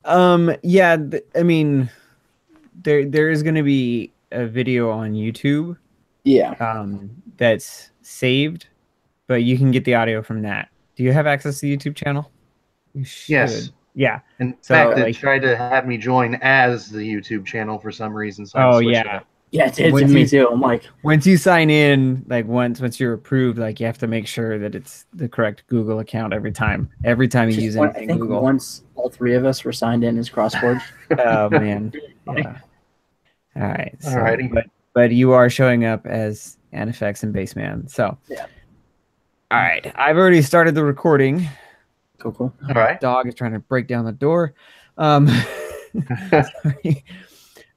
Yeah, I mean, there is going to be a video on YouTube Yeah. that's saved, but you can get the audio from that. Do you have access to the YouTube channel? You Yes. should. Yeah. In So fact, it like, tried to have me join as the YouTube channel for some reason, so I had to oh switch it yeah. up. Yeah, it did to Once me you too. I'm like, once you sign in, like once you're approved, like you have to make sure that it's the correct Google account every time. Every time you use I anything think Google. once all three of us were signed in as CrossForge. Oh man. Funny. Yeah. All right. So, Alrighty. but you are showing up as NFX and Baseman. So, Yeah. all right. I've already started the recording. Cool, cool. All right. Dog is trying to break down the door. Um, sorry.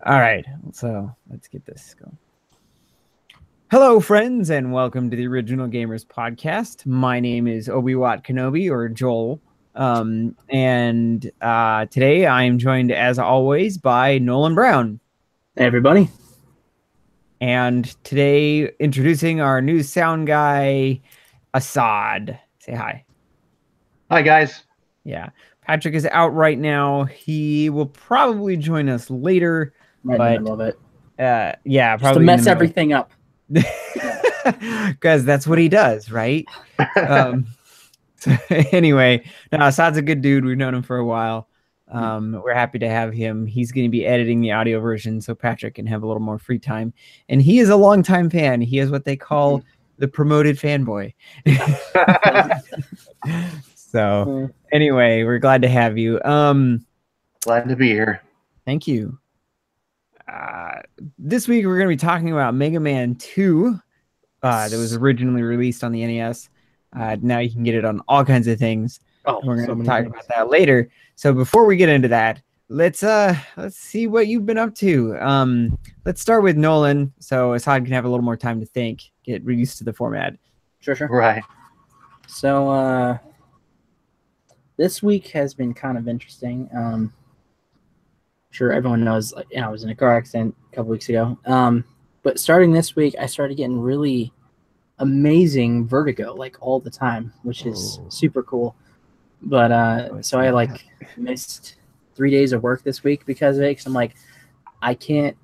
All right. So let's get this going. Hello, friends, and welcome to the Original Gamers Podcast. My name is Obi-Wan Kenobi, or Joel. And today I am joined, as always, by Nolan Brown. Hey, everybody. And today, introducing our new sound guy, Assad. Say hi. Hi, guys. Yeah. Patrick is out right now. He will probably join us later. Right in the middle of it. Yeah, Just probably to mess everything up. Because that's what he does, right? So anyway, no, Assad's a good dude. We've known him for a while. We're happy to have him. He's going to be editing the audio version so Patrick can have a little more free time. And he is a longtime fan. He is what they call the promoted fanboy. So anyway, we're glad to have you. Glad to be here. Thank you. This week we're going to be talking about Mega Man 2 that was originally released on the NES. Now you can get it on all kinds of things. Oh, we're going to talk about that later. So before we get into that, let's see what you've been up to. Let's start with Nolan, so Assad can have a little more time to think, get used to the format. Sure. Right. So this week has been kind of interesting. Sure, everyone knows, like, I was in a car accident a couple weeks ago. But starting this week, I started getting really amazing vertigo, like all the time, which is super cool. But so I like missed 3 days of work this week because of it. Because I'm like, I can't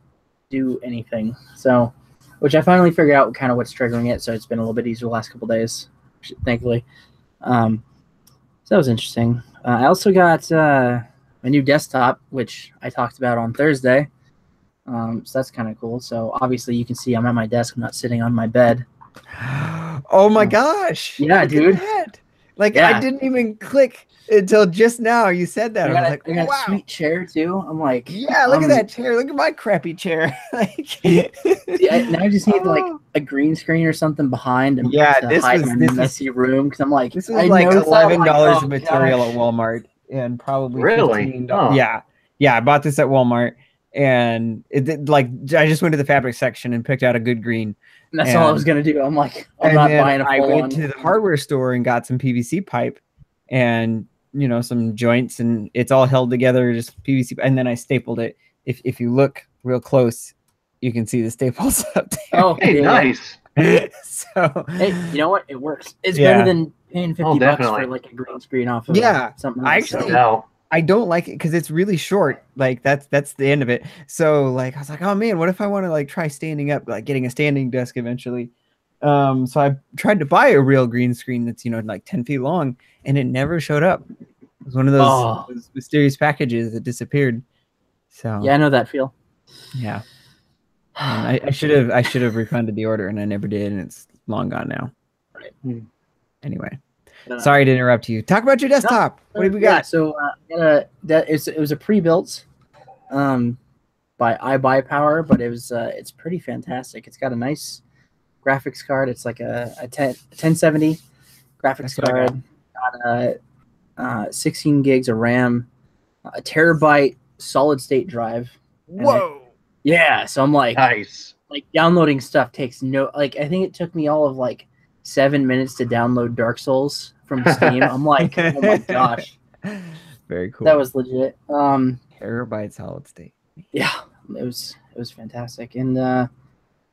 do anything. So, which I finally figured out kind of what's triggering it. So it's been a little bit easier the last couple days, thankfully. So that was interesting. I also got my new desktop, which I talked about on Thursday. So that's kind of cool. So obviously you can see I'm at my desk. I'm not sitting on my bed. Oh my gosh. Yeah, dude. Like, yeah. I didn't even click until just now you said that. I got a sweet chair too. I'm like, yeah, look at that chair. Look at my crappy chair. Like, yeah, now I just need like a green screen or something behind and this hide my messy room, because I'm like, this is like $11 of material at Walmart and probably really $15. Yeah, I bought this at Walmart, and it like I just went to the fabric section and picked out a good green. And that's all I was gonna do. I'm like, I'm not buying a full. I went to the hardware store and got some PVC pipe and, you know, some joints, and it's all held together, just PVC. And then I stapled it. If you look real close, you can see the staples up there. Oh, hey, nice. So, hey, you know what? It works. It's better than paying $50 for like a green screen off of something else. Actually, I don't like it because it's really short. Like that's the end of it. So like I was like, oh man, what if I want to like try standing up, like getting a standing desk eventually? So I tried to buy a real green screen that's, you know, like 10 feet long, and it never showed up. It was one of those mysterious packages that disappeared. So yeah, I know that feel. Yeah. I should have refunded the order, and I never did, and it's long gone now. Right. Anyway. Sorry to interrupt you. Talk about your desktop. What have we got? So it was a pre-built by iBuyPower, but it's pretty fantastic. It's got a nice graphics card. It's like a 1070 graphics card. Got 16 gigs of RAM, a terabyte solid state drive. Whoa! Yeah, so I'm like, nice. Like downloading stuff takes I think it took me all of like 7 minutes to download Dark Souls from Steam. I'm like, oh my gosh. Very cool. That was legit. Terabyte solid state. Yeah, it was fantastic. And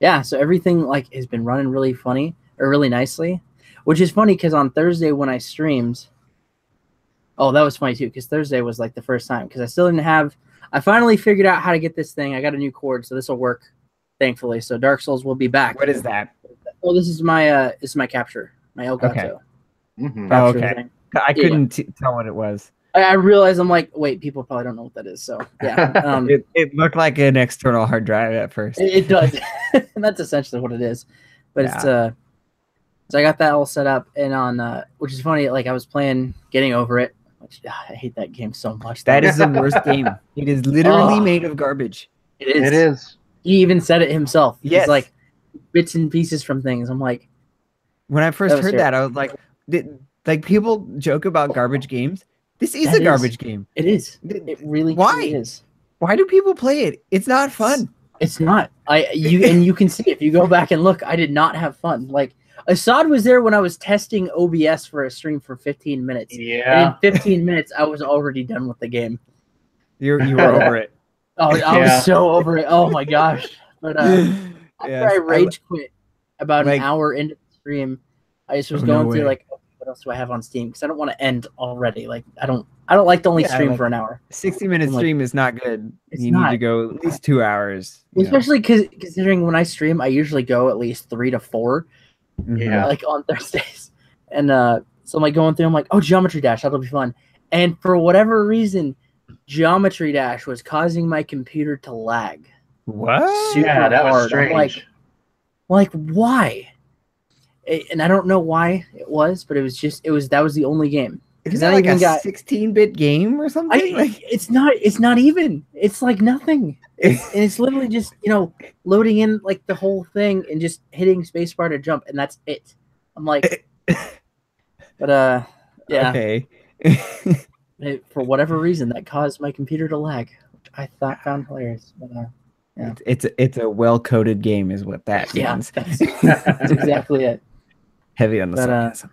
yeah, so everything like has been running really nicely, which is funny because on Thursday when I streamed, Oh, that was funny too, because Thursday was like the first time, because I still didn't have. I finally figured out how to get this thing. I got a new cord, so this will work, thankfully. So Dark Souls will be back. What is that? Oh, this is my capture, my Elgato. Okay. Mhm. Oh, capture okay. thing. I couldn't tell what it was. I realized I'm like, wait, people probably don't know what that is. So yeah, It looked like an external hard drive at first. it does, and that's essentially what it is. But it's so I got that all set up, and on which is funny. Like I was playing Getting Over It. Which, I hate that game so much. That is the worst game. It is literally Oh. made of garbage. It is. It is. He even said it himself. Yes. He's like bits and pieces from things. I'm like, When I first That was heard fair. that, I was like, people joke about garbage games. This is That a is- garbage game. it is. It really Why? truly is. Why do people play it? It's not fun. It's not. You can see if you go back and look. I did not have fun. Like Assad was there when I was testing OBS for a stream for 15 minutes. Yeah. And in 15 minutes, I was already done with the game. You were over it. Oh, I Yeah. was so over it. Oh my gosh! But after Yes, I rage quit about like- an hour into the stream, I just was Oh, no going through way. like, okay, what else do I have on Steam? Because I don't want to end already. Like I don't like to only Yeah, stream like- for an hour. 60-minute I'm like, stream is not good. it's You need not. to go at least 2 hours. you know. Especially considering when I stream, I usually go at least 3 to 4. Mhm. Yeah. Like on Thursdays. And so I'm like going through, I'm like, oh, Geometry Dash, that'll be fun. And for whatever reason, Geometry Dash was causing my computer to lag. What? Super Yeah, that was hard. I'm strange. like why? And I don't know why it was, but that was the only game. Is I that like even a got- 16-bit game or something? It's not even. It's like nothing. And it's literally just, loading in like the whole thing and just hitting spacebar to jump, and that's it. I'm like, but yeah. Okay. For whatever reason, that caused my computer to lag, which I found hilarious. But Yeah. It's a well-coded game is what that yeah, means. that's exactly it. Heavy on the But, sarcasm.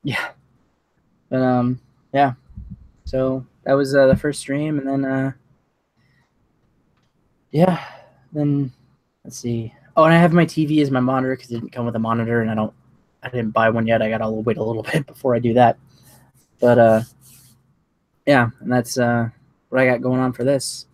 Yeah, but yeah. So that was the first stream, and then yeah, then let's see. Oh, and I have my TV as my monitor because it didn't come with a monitor, and I didn't buy one yet. I gotta wait a little bit before I do that. But yeah, and that's what I got going on for this.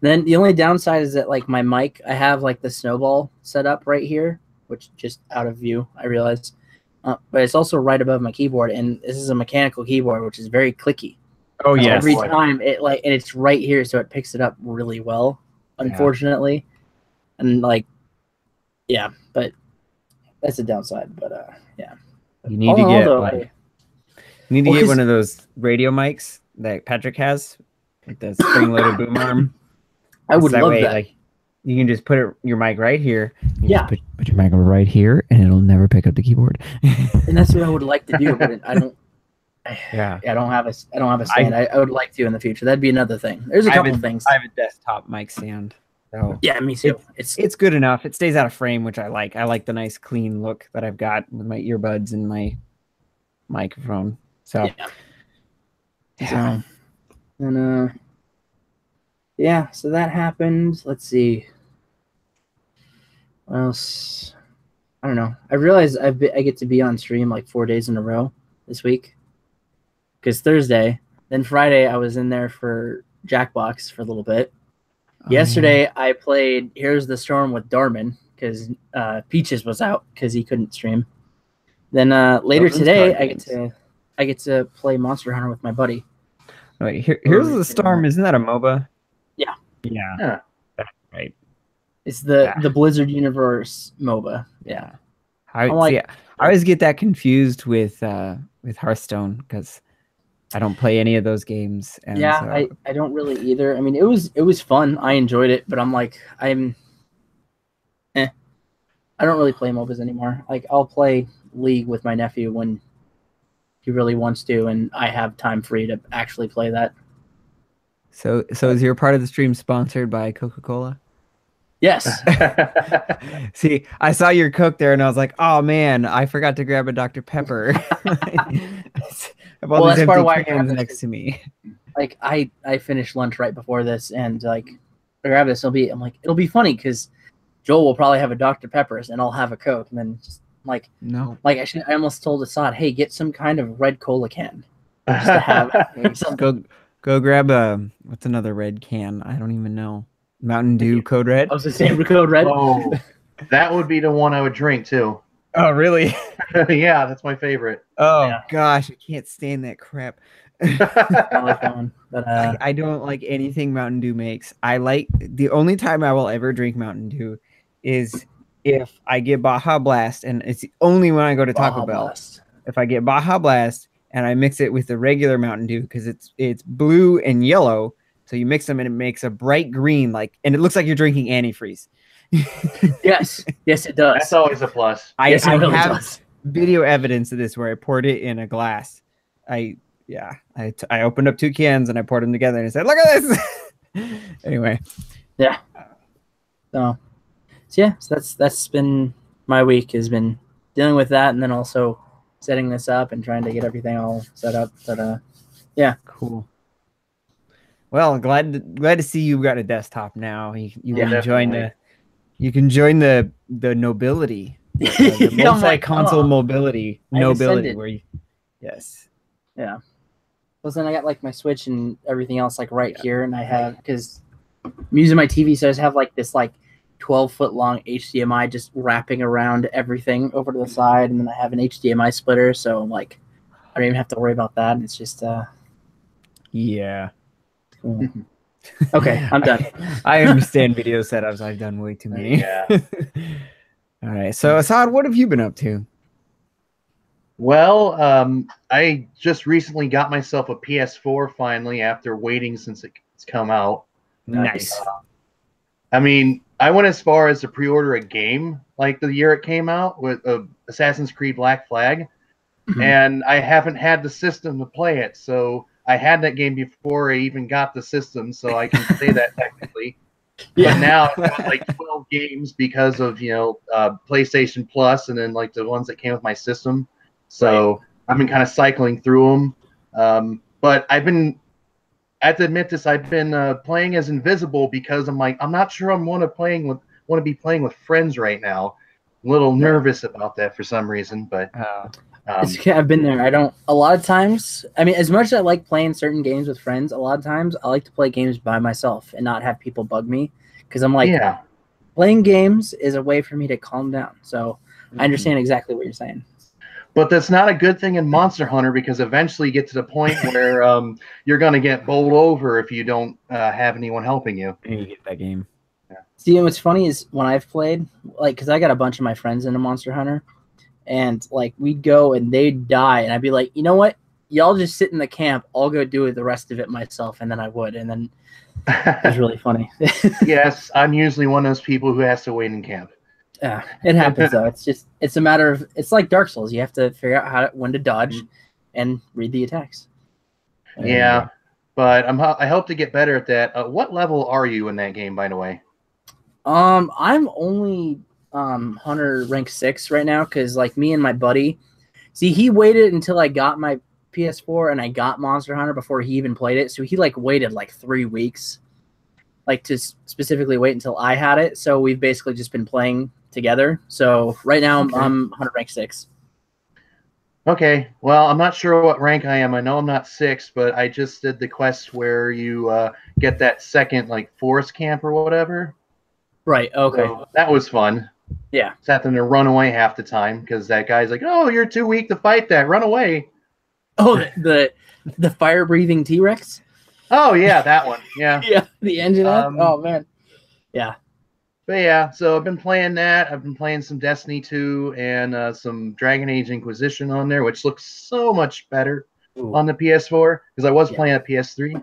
Then the only downside is that like my mic, I have like the snowball set up right here, which just out of view, I realized. But it's also right above my keyboard, and this is a mechanical keyboard, which is very clicky. Oh So yes. every time it and it's right here, so it picks it up really well. Unfortunately, and like, yeah, but that's a downside. But yeah, You need to All in all, get though, like, you need to Well, get 'cause- one of those radio mics that Patrick has with the spring-loaded boom arm. I would So love way, that. Like, you can just put your mic right here. You Yeah. just put your mic right here, and it'll never pick up the keyboard. And that's what I would like to do, but I don't. Yeah. I don't have a stand. I would like to in the future. That'd be another thing. There's a couple things. I have a desktop mic stand. So Yeah, me too. It's it's good enough. It stays out of frame, which I like. I like the nice clean look that I've got with my earbuds and my microphone. So yeah. And yeah, so that happened. Let's see. What else? I don't know. I realize I get to be on stream like 4 days in a row this week. Because Thursday, then Friday I was in there for Jackbox for a little bit. Yesterday I played Here's the Storm with Darman because Peaches was out because he couldn't stream. Then later Those today card I get to play Monster Hunter with my buddy. Wait, here's the storm. Isn't that a MOBA? Yeah. Yeah. Yeah. That's right. It's the Blizzard Universe MOBA. Yeah. I like- I always get that confused with Hearthstone because I don't play any of those games. And Yeah, so, I don't really either. I mean, it was fun. I enjoyed it, but I'm like I don't really play MOBAs anymore. Like I'll play League with my nephew when he really wants to, and I have time free to actually play that. so is your part of the stream sponsored by Coca-Cola? Yes. See, I saw your Coke there, and I was like, "Oh man, I forgot to grab a Dr. Pepper." I have all Well, these that's part empty of why I cans grabbed it. next to me. Like I finished lunch right before this, and like I grab this. I'm like, it'll be funny because Joel will probably have a Dr. Pepper's, and I'll have a Coke, and then just like No, I almost told Assad, hey, get some kind of red cola can. just to have something. Go grab what's another red can? I don't even know. Mountain Dew Code Red. I was just saying Code Red. Oh, that would be the one I would drink too. Oh, really? Yeah, that's my favorite. Oh Yeah. gosh, I can't stand that crap. I like that one, but I don't like anything Mountain Dew makes. I like the only time I will ever drink Mountain Dew is if I get Baja Blast, and it's the only when I go to Taco Baja Bell. Blast. If I get Baja Blast and I mix it with the regular Mountain Dew because it's blue and yellow, so you mix them and it makes a bright green, and it looks like you're drinking antifreeze. Yes, it does. That's always a plus. I Yes, it really have does. video evidence of this where I poured it in a glass. I opened up 2 cans and I poured them together and I said, "Look at this." Anyway, Yeah. So yeah, so that's been my week, has been dealing with that, and then also setting this up and trying to get everything all set up. But yeah, cool. Well, glad to see you got a desktop now. You can join definitely. you can join the nobility, the Yeah, I'm like, multi-console oh, mobility I nobility ascended. where you, yes. yeah. Well, then I got like my Switch and everything else like right here, and I have, because I'm using my TV, so I just have like this 12-foot long HDMI just wrapping around everything over to the side, and then I have an HDMI splitter, so like I don't even have to worry about that. It's just Yeah. cool. Okay, I'm done. I understand video setups. I've done way too many. Yeah. All right. So Assad, what have you been up to? Well, I just recently got myself a PS4 finally after waiting since it's come out. Nice. I mean, I went as far as to pre-order a game like the year it came out with Assassin's Creed Black Flag, and I haven't had the system to play it. So I had that game before I even got the system, so I can say that technically. Yeah. But now I've got like 12 games because of PlayStation Plus, and then like the ones that came with my system. So I've been kind of cycling through them. But I have to admit this, I've been playing as Invisible because I'm not sure I'm want to be playing with friends right now. I'm a little nervous about that for some reason, but It's okay, I've been there. A lot of times, I mean, as much as I like playing certain games with friends, a lot of times I like to play games by myself and not have people bug me, because I'm like, yeah. playing games is a way for me to calm down. So I understand exactly what you're saying. But that's not a good thing in Monster Hunter, because eventually you get to the point where you're going to get bowled over if you don't have anyone helping you. You get that game. See, and what's funny is when I've played, because I got a bunch of my friends into Monster Hunter, and we'd go and they'd die, and I'd be like, you know what? Y'all just sit in the camp. I'll go do the rest of it myself, and then I would, and then it was really funny. Yes, I'm usually one of those people who has to wait in camp. Yeah, it happens though. It's a matter of, it's like Dark Souls. You have to figure out when to dodge and read the attacks. Yeah, but I hope to get better at that. What level are you in that game, by the way? I'm only Hunter rank 6 right now, because me and my buddy, see, he waited until I got my PS4 and I got Monster Hunter before he even played it. So he waited 3 weeks, to specifically wait until I had it. So we've basically just been playing together. So right now I'm Hunter rank 6. Okay, well, I'm not sure what rank I am. I know I'm not 6, but I just did the quest where you get that second forest camp or whatever. Right. Okay. So that was fun. Yeah. Just having to run away half the time because that guy's like, "Oh, you're too weak to fight that. Run away." Oh, the fire breathing T-Rex. Oh yeah, that one. Yeah. Yeah. The engine. Oh man. Yeah. But yeah, so I've been playing that. I've been playing some Destiny 2 and some Dragon Age Inquisition on there, which looks so much better on the PS4 because I was playing at PS3.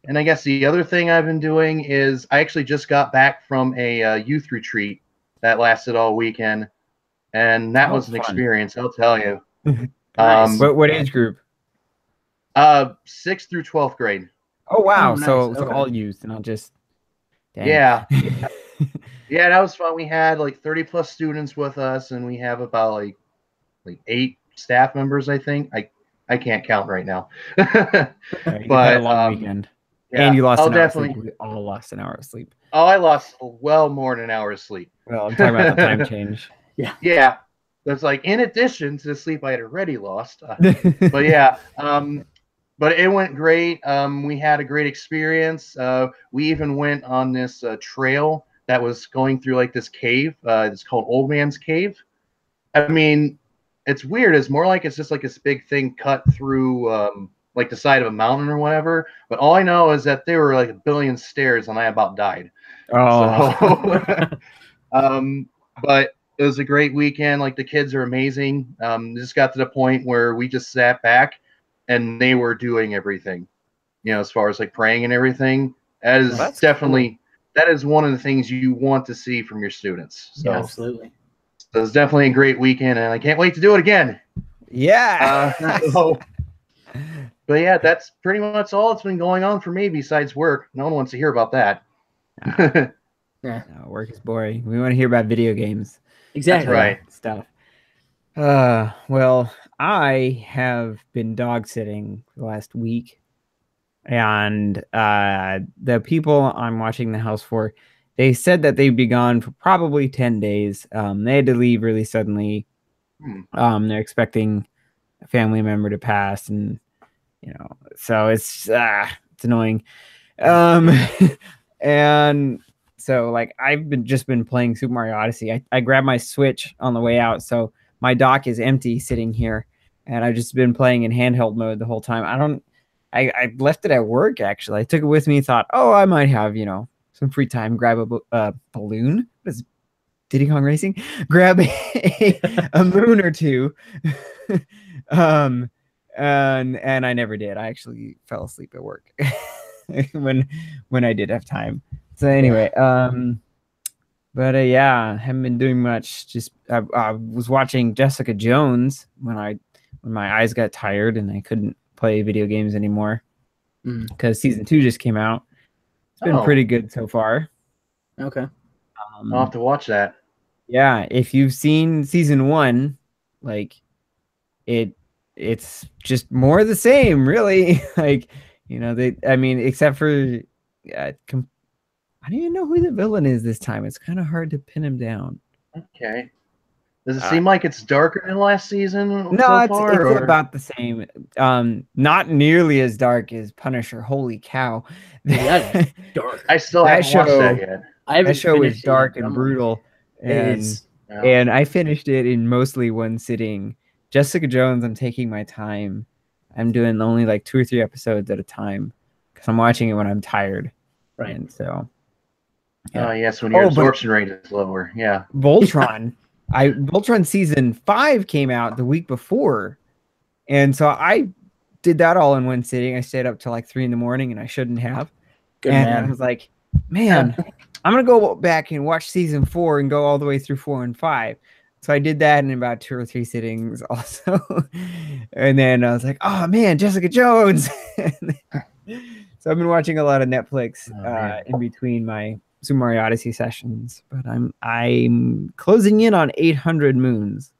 And I guess the other thing I've been doing is I actually just got back from a youth retreat that lasted all weekend, and that was an experience, I'll tell you. Nice. What age group? 6th through 12th grade. Oh wow! Oh, nice. So Okay. all youth, not just. Dang. Yeah. Yeah, that was fun. We had 30 plus students with us, and we have about 8 staff members, I think. I can't count right now. You had a long weekend. Yeah, And you lost an hour of definitely. sleep. We all lost an hour of sleep. Oh, I lost well more than an hour of sleep. Well, I'm talking about the time change. Yeah. that's like in addition to the sleep I had already lost. But yeah, but it went great. We had a great experience. We even went on this trail that was going through like this cave. It's called Old Man's Cave. I mean, it's weird. It's more like it's just like this big thing cut through like the side of a mountain or whatever. But all I know is that there were like a billion stairs and I about died. Oh, So, but it was a great weekend. Like the kids are amazing. Just got to the point where we just sat back and they were doing everything, as far as like praying and everything. That is definitely that is one of the things you want to see from your students. So yeah, absolutely. So it's definitely a great weekend, and I can't wait to do it again. yeah. But yeah, that's pretty much all that's been going on for me besides work. No one wants to hear about that. Yeah, No, work is boring. We want to hear about video games. exactly. Right. Stuff. Well, I have been dog sitting for the last week, and the people I'm watching the house for, they said that they'd be gone for probably 10 days. They had to leave really suddenly. They're expecting a family member to pass, and so it's annoying. And so like I've just been playing Super Mario Odyssey. I grabbed my Switch on the way out, so my dock is empty sitting here, and I've just been playing in handheld mode the whole time. I left it at work actually. I took it with me, thought, oh, I might have some free time, grab a balloon. What is Diddy Kong Racing? Grab a moon or two. And I never did. I actually fell asleep at work when I did have time. So anyway, but yeah, haven't been doing much. Just I was watching Jessica Jones when my eyes got tired and I couldn't play video games anymore because season 2 just came out. It's been pretty good so far. Okay. I'll have to watch that. Yeah, if you've seen season 1, like it's just more of the same, really. Like except for I don't even know who the villain is this time. It's kind of hard to pin him down. Okay. Does it seem like it's darker than last season? No, it's about the same. Not nearly as dark as Punisher. Holy cow! That's dark. I still haven't watched that yet. That show is dark and brutal, and I finished it in mostly one sitting. Jessica Jones, I'm taking my time. I'm doing only like 2 or 3 episodes at a time because I'm watching it when I'm tired. Right. And so. Yeah. Yes, when your absorption rate is lower. Yeah. Voltron. Voltron season 5 came out the week before, and so I did that all in one sitting. I stayed up till like 3 a.m, and I shouldn't have. I was like, man, I'm gonna go back and watch season 4 and go all the way through 4 and 5. So I did that in about 2 or 3 sittings also. And then I was like, oh man, Jessica Jones. So I've been watching a lot of Netflix in between my Super Mario Odyssey sessions, but I'm closing in on 800 moons.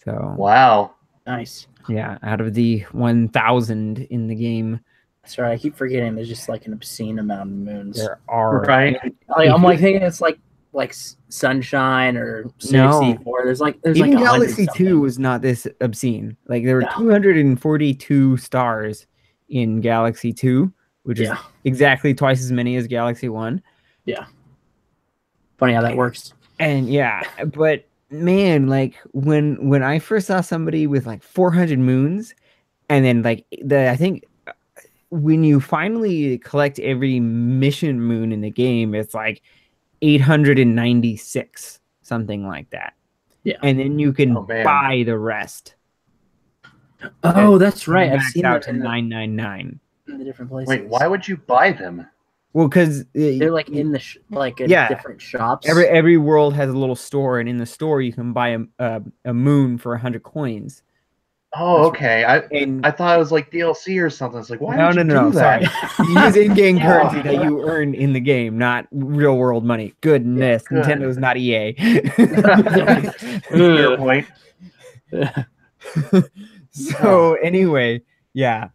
So wow, nice. Yeah, out of the 1,000 in the game. That's right. I keep forgetting there's just like an obscene amount of moons. There are. Right. I'm like thinking it's like Sunshine or 64. There's even like Galaxy 2 was not this obscene. Like there were 242 stars in Galaxy 2, which is exactly twice as many as Galaxy 1. Yeah. Funny how that works. And but man, like when I first saw somebody with like 400 moons, and then like I think when you finally collect every mission moon in the game, it's like 896, something like that. Yeah. And then you can buy the rest. Oh, that's right. I've seen out that to 999 in the different places. Wait, why would you buy them? Well, because they're like in the different shops. Every world has a little store, and in the store you can buy a moon for 100 coins. Oh, okay. I thought it was like DLC or something. It's like, why would you do that? Sorry. You use in-game currency that you earn in the game, not real world money. Goodness, good. Nintendo's not EA. Fair point. So anyway, yeah,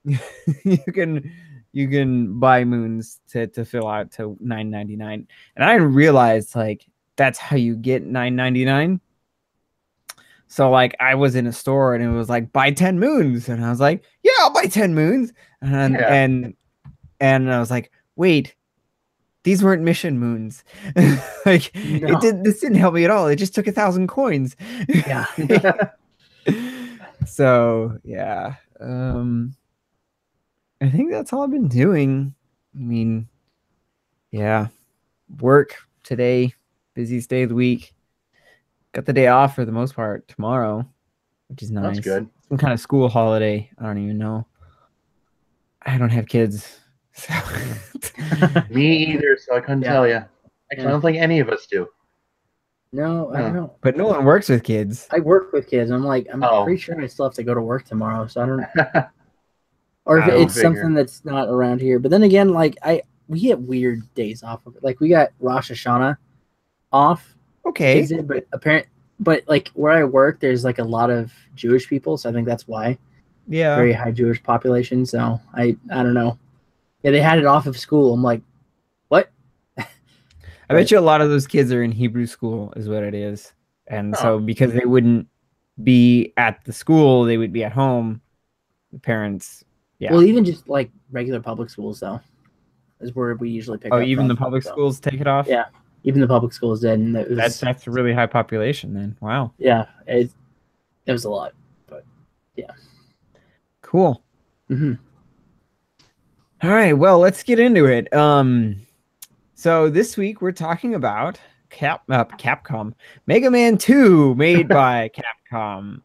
you can buy moons to fill out to 999, and I didn't realize like that's how you get 999. So like I was in a store and it was like buy 10 moons, and I was like, yeah, I'll buy 10 moons, and Yeah. and I was like, wait, these weren't mission moons. Like No. this didn't help me at all. It just took 1,000 coins. Yeah. So yeah, I think that's all I've been doing. I mean, yeah, work today, busiest day of the week. Got the day off for the most part tomorrow, which is nice. That's good. Some kind of school holiday. I don't even know. I don't have kids. So. Me either, so I couldn't tell you. Actually, I don't think any of us do. No, I don't know. But no one works with kids. I work with kids. I'm pretty sure I still have to go to work tomorrow, so I don't. Or if it's something that's not around here. But then again, like we get weird days off of it. Like we got Rosh Hashanah off. Okay. But like where I work, there's like a lot of Jewish people, so I think that's why. Yeah. Very high Jewish population. So I don't know. Yeah, they had it off of school. I'm like, what? I bet you a lot of those kids are in Hebrew school, is what it is. And so because they wouldn't be at the school, they would be at home. The parents, yeah. Well, even just like regular public schools, though, is where we usually pick up. Oh, even from, the public schools take it off? Yeah, even the public schools did. And that's a really high population then. Wow. Yeah, it was a lot, but yeah. Cool. Mm-hmm. All right, well, let's get into it. So this week we're talking about Capcom Mega Man 2, made by Capcom.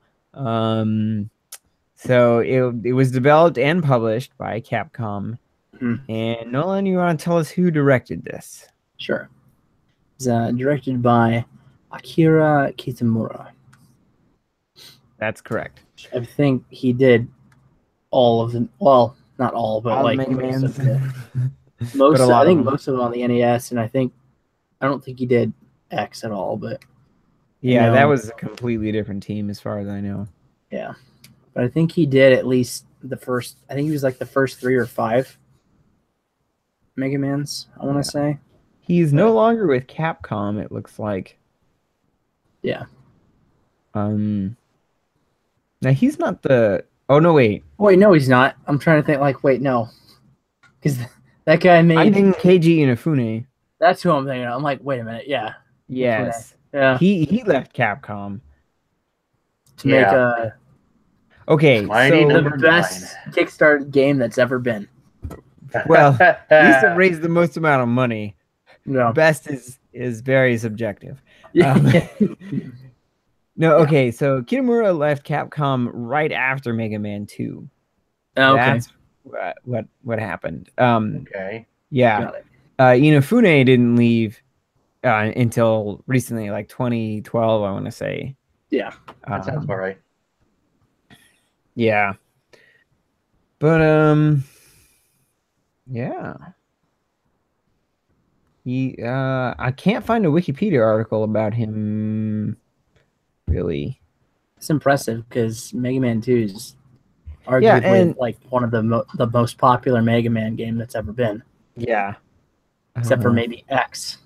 So it was developed and published by Capcom. Mm-hmm. And Nolan, you want to tell us who directed this? Sure. It's directed by Akira Kitamura. That's correct. I think he did all of them. Well, not all, but all like Mega most Mans. Most, I think most of them on the NES, and I don't think he did X at all, but yeah, that was a completely different team as far as I know. Yeah, but I think he did at least the first. I think he was like the first 3 or 5 Mega Mans. I want to say he's no longer with Capcom. It looks like. Yeah. Now he's not the. Oh no! Wait. Wait, no, he's not. I'm trying to think. Like, wait, no, because. That guy made. I'm thinking Keiji Inafune. That's who I'm thinking of. I'm like, wait a minute, yeah. Yes. Inafune. Yeah. He left Capcom to make a. Okay, so the best Kickstarter game that's ever been. Well, at least it raised the most amount of money. No. Best is very subjective. No, okay, so Kitamura left Capcom right after Mega Man 2. Oh, okay. That's what happened. Okay. Yeah. Inafune didn't leave until recently, like 2012, I want to say. Yeah. That sounds about right. Yeah. But yeah. I can't find a Wikipedia article about him really. It's impressive because Mega Man 2 is arguably like one of the most popular Mega Man game that's ever been. Yeah. Except for maybe X.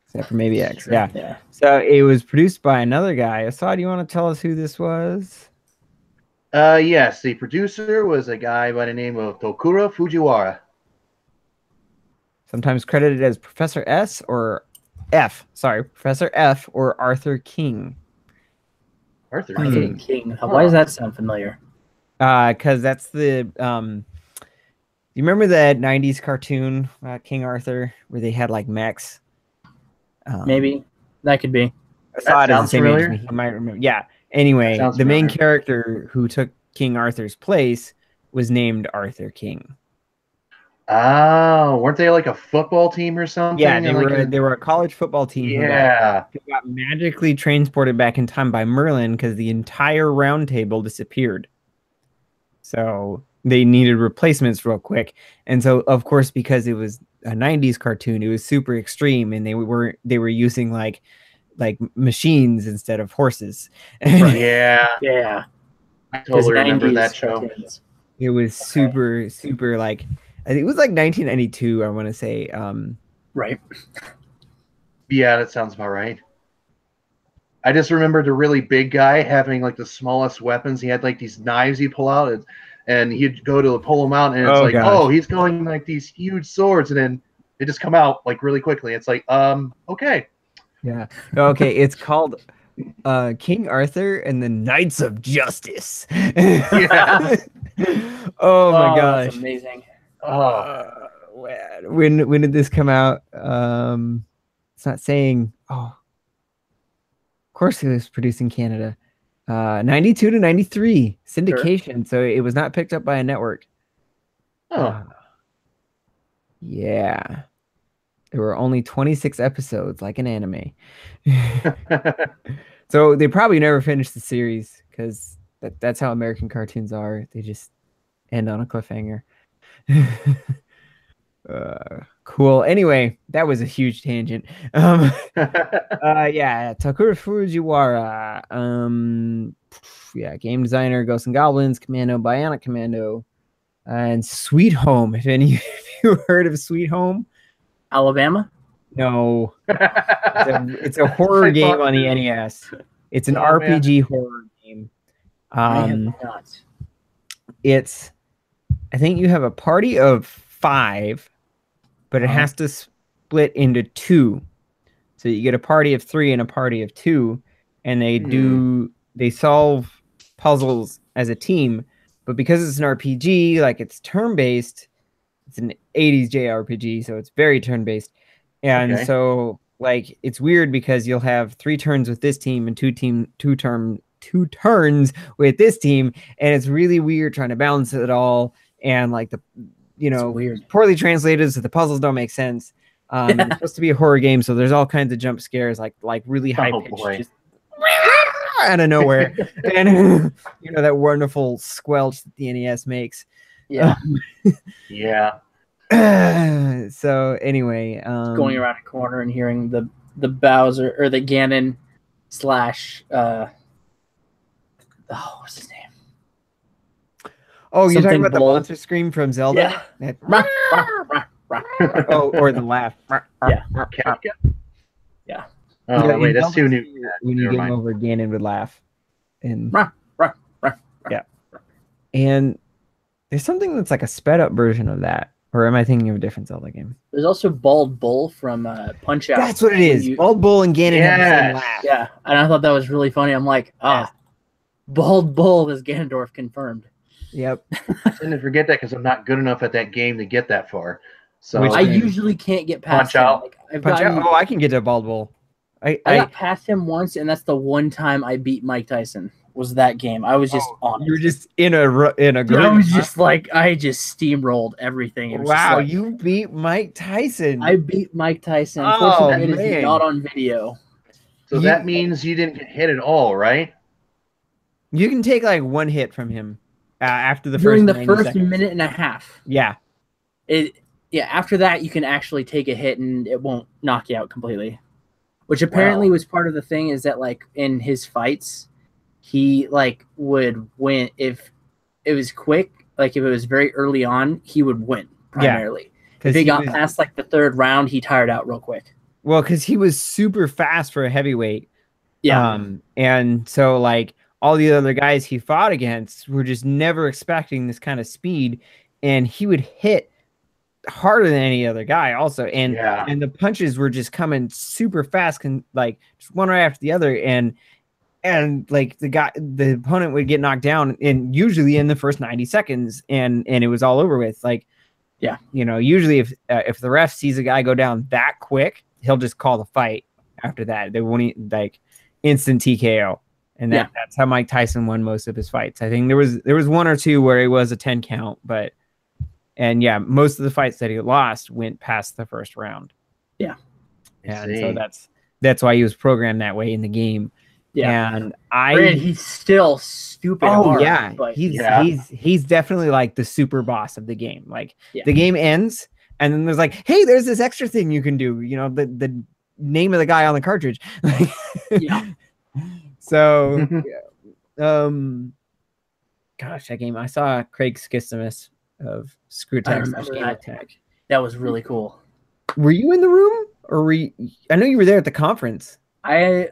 Except for maybe X, yeah. So it was produced by another guy. Asad, you want to tell us who this was? Yes, the producer was a guy by the name of Tokuro Fujiwara. Sometimes credited as Professor S or F. Sorry, Professor F or Arthur King. Arthur King. Why does that sound familiar? Because that's the you remember that 90s cartoon King Arthur where they had like mechs? Maybe that could be. Assad is the same age as me. He might remember. Yeah. Anyway, the main character who took King Arthur's place was named Arthur King. Oh, weren't they like a football team or something? Yeah, they were a college football team. Yeah. Who got magically transported back in time by Merlin because the entire round table disappeared. So they needed replacements real quick. And so, of course, because it was a 90s cartoon, it was super extreme, and they were using like machines instead of horses. Yeah. Yeah. I totally remember that show. Cartoons. It was super like, I think it was like 1992, I want to say. Right. Yeah, that sounds about right. I just remembered the really big guy having like the smallest weapons. He had like these knives he'd pull out, and he'd go to pull them out, and it's like, gosh. oh, he's going like these huge swords, and then they just come out like really quickly. It's like, okay. Yeah. Okay, it's called King Arthur and the Knights of Justice. Yeah. Oh my That's gosh. amazing. When did this come out? It's not saying. Oh, of course it was produced in Canada. 92 to 93 syndication, so it was not picked up by a network. Oh. Yeah. There were only 26 episodes, like an anime. So they probably never finished the series because that's how American cartoons are. They just end on a cliffhanger. Cool. Anyway, that was a huge tangent. Yeah, Takura Fujiwara. Yeah, game designer, Ghosts and Goblins, Commando, Bionic Commando, and Sweet Home. If any of you heard of Sweet Home? Alabama? No. It's a horror game on the NES. It's an RPG horror game. I have not. It's, I think you have a party of 5, but it has to split into 2. So you get a party of 3 and a party of 2, and they solve puzzles as a team. But because it's an RPG, like it's turn-based, it's an 80s JRPG, so it's very turn-based. And so like it's weird because you'll have 3 turns with this team and 2 turns with this team, and it's really weird trying to balance it all. And like weird, poorly translated, so the puzzles don't make sense. It's supposed to be a horror game, so there's all kinds of jump scares, like really high pitched, just out of nowhere, and that wonderful squelch that the NES makes. Yeah. Yeah. So anyway, going around a corner and hearing the Bowser or the Ganon slash what's his name? Oh, you're talking about the monster scream from Zelda? Yeah. Or the laugh. Yeah. Yeah. Oh, wait, that's too new. When you game over, Ganon would laugh. And yeah. And there's something that's like a sped up version of that. Or am I thinking of a different Zelda game? There's also Bald Bull from Punch Out. That's what it is. Bald Bull and Ganon have the same laugh. Yeah, and I thought that was really funny. I'm like, Bald Bull is Ganondorf confirmed. Yep. I tend to forget that because I'm not good enough at that game to get that far. So I usually can't get past Punch Out. Like, Punch Out. Oh, I can get to Bald Bull. I got past him once, and that's the one time I beat Mike Tyson. Was that game? I was just on it. You were just in a group. I was just like, I just steamrolled everything. It was wow, just like, you beat Mike Tyson. I beat Mike Tyson. Oh, Unfortunately, it is not on video. So that means you didn't get hit at all, right? You can take like 1 hit from him after the during first the first seconds. minute and a half. Yeah. After that, you can actually take a hit and it won't knock you out completely. Which apparently was part of the thing, is that like in his fights, he like would win if it was quick. Like if it was very early on, he would win primarily. Yeah, if he got past like the 3rd round, he tired out real quick. Well, because he was super fast for a heavyweight. Yeah. And so like all the other guys he fought against were just never expecting this kind of speed, and he would hit harder than any other guy also, and the punches were just coming super fast, like just one right after the other, and like the opponent would get knocked down, and usually in the first 90 seconds, and it was all over with. Like, usually if the ref sees a guy go down that quick, he'll just call the fight after that. They won't like instant TKO, and that's how Mike Tyson won most of his fights. I think there was 1 or 2 where it was a 10 count, but. And most of the fights that he lost went past the 1st round. Yeah. And so that's why he was programmed that way in the game. Yeah. And he's still stupid hard. Yeah. But he's definitely like the super boss of the game. Like the game ends and then there's like, hey, there's this extra thing you can do, the name of the guy on the cartridge. Yeah. So gosh, that game, I saw Craig Skistimus of Screw Attack. That was really cool. Were you in the room, or I know you were there at the conference. I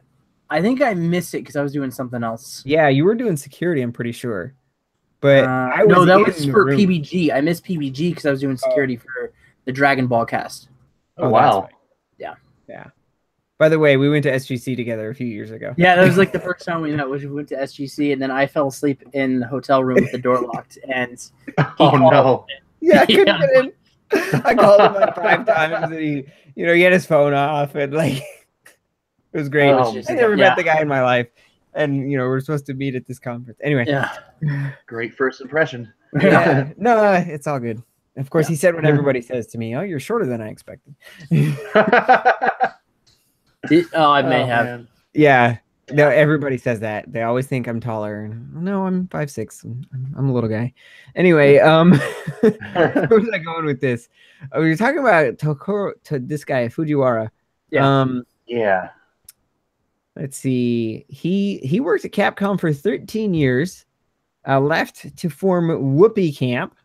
I think I missed it because I was doing something else. Yeah, you were doing security, I'm pretty sure. But I no, was that in was the for room. PBG. I missed PBG because I was doing security for the Dragon Ball cast. Oh, that's wow. right. Yeah. Yeah. By the way, we went to SGC together a few years ago. Yeah, that was like the first time we met. We went to SGC, and then I fell asleep in the hotel room with the door locked. And Oh, no. Yeah, I couldn't Yeah. get in. I called him like 5 times, and he had his phone off, and like it was great. Oh, I never met the guy in my life, and we're supposed to meet at this conference. Anyway, Yeah. Great first impression. yeah, no, it's all good. Of course, he said what everybody says to me. Oh, you're shorter than I expected. I may Oh, have. man. Yeah, no, everybody says that. They always think I'm taller. No, I'm 5'6". I'm a little guy. Anyway, where was I going with this? We were talking about this guy Fujiwara. Yeah. Yeah. Let's see. He worked at Capcom for 13 years. Left to form Whoopee Camp,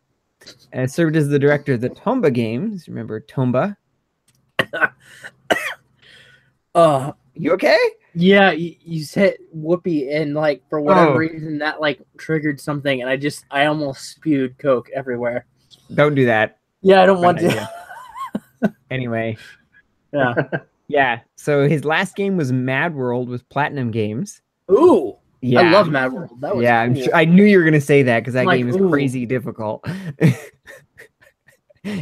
and served as the director of the Tomba games. Remember Tomba? You okay? Yeah, you said whoopee, and like for whatever reason that like triggered something, and I almost spewed Coke everywhere. Don't do that. Yeah, I don't want to. idea. Anyway, Yeah. yeah. So his last game was Mad World with Platinum Games. Ooh. Yeah, I love Mad World. That was yeah. cool. I knew you were gonna say that because that Like, game is ooh. crazy difficult.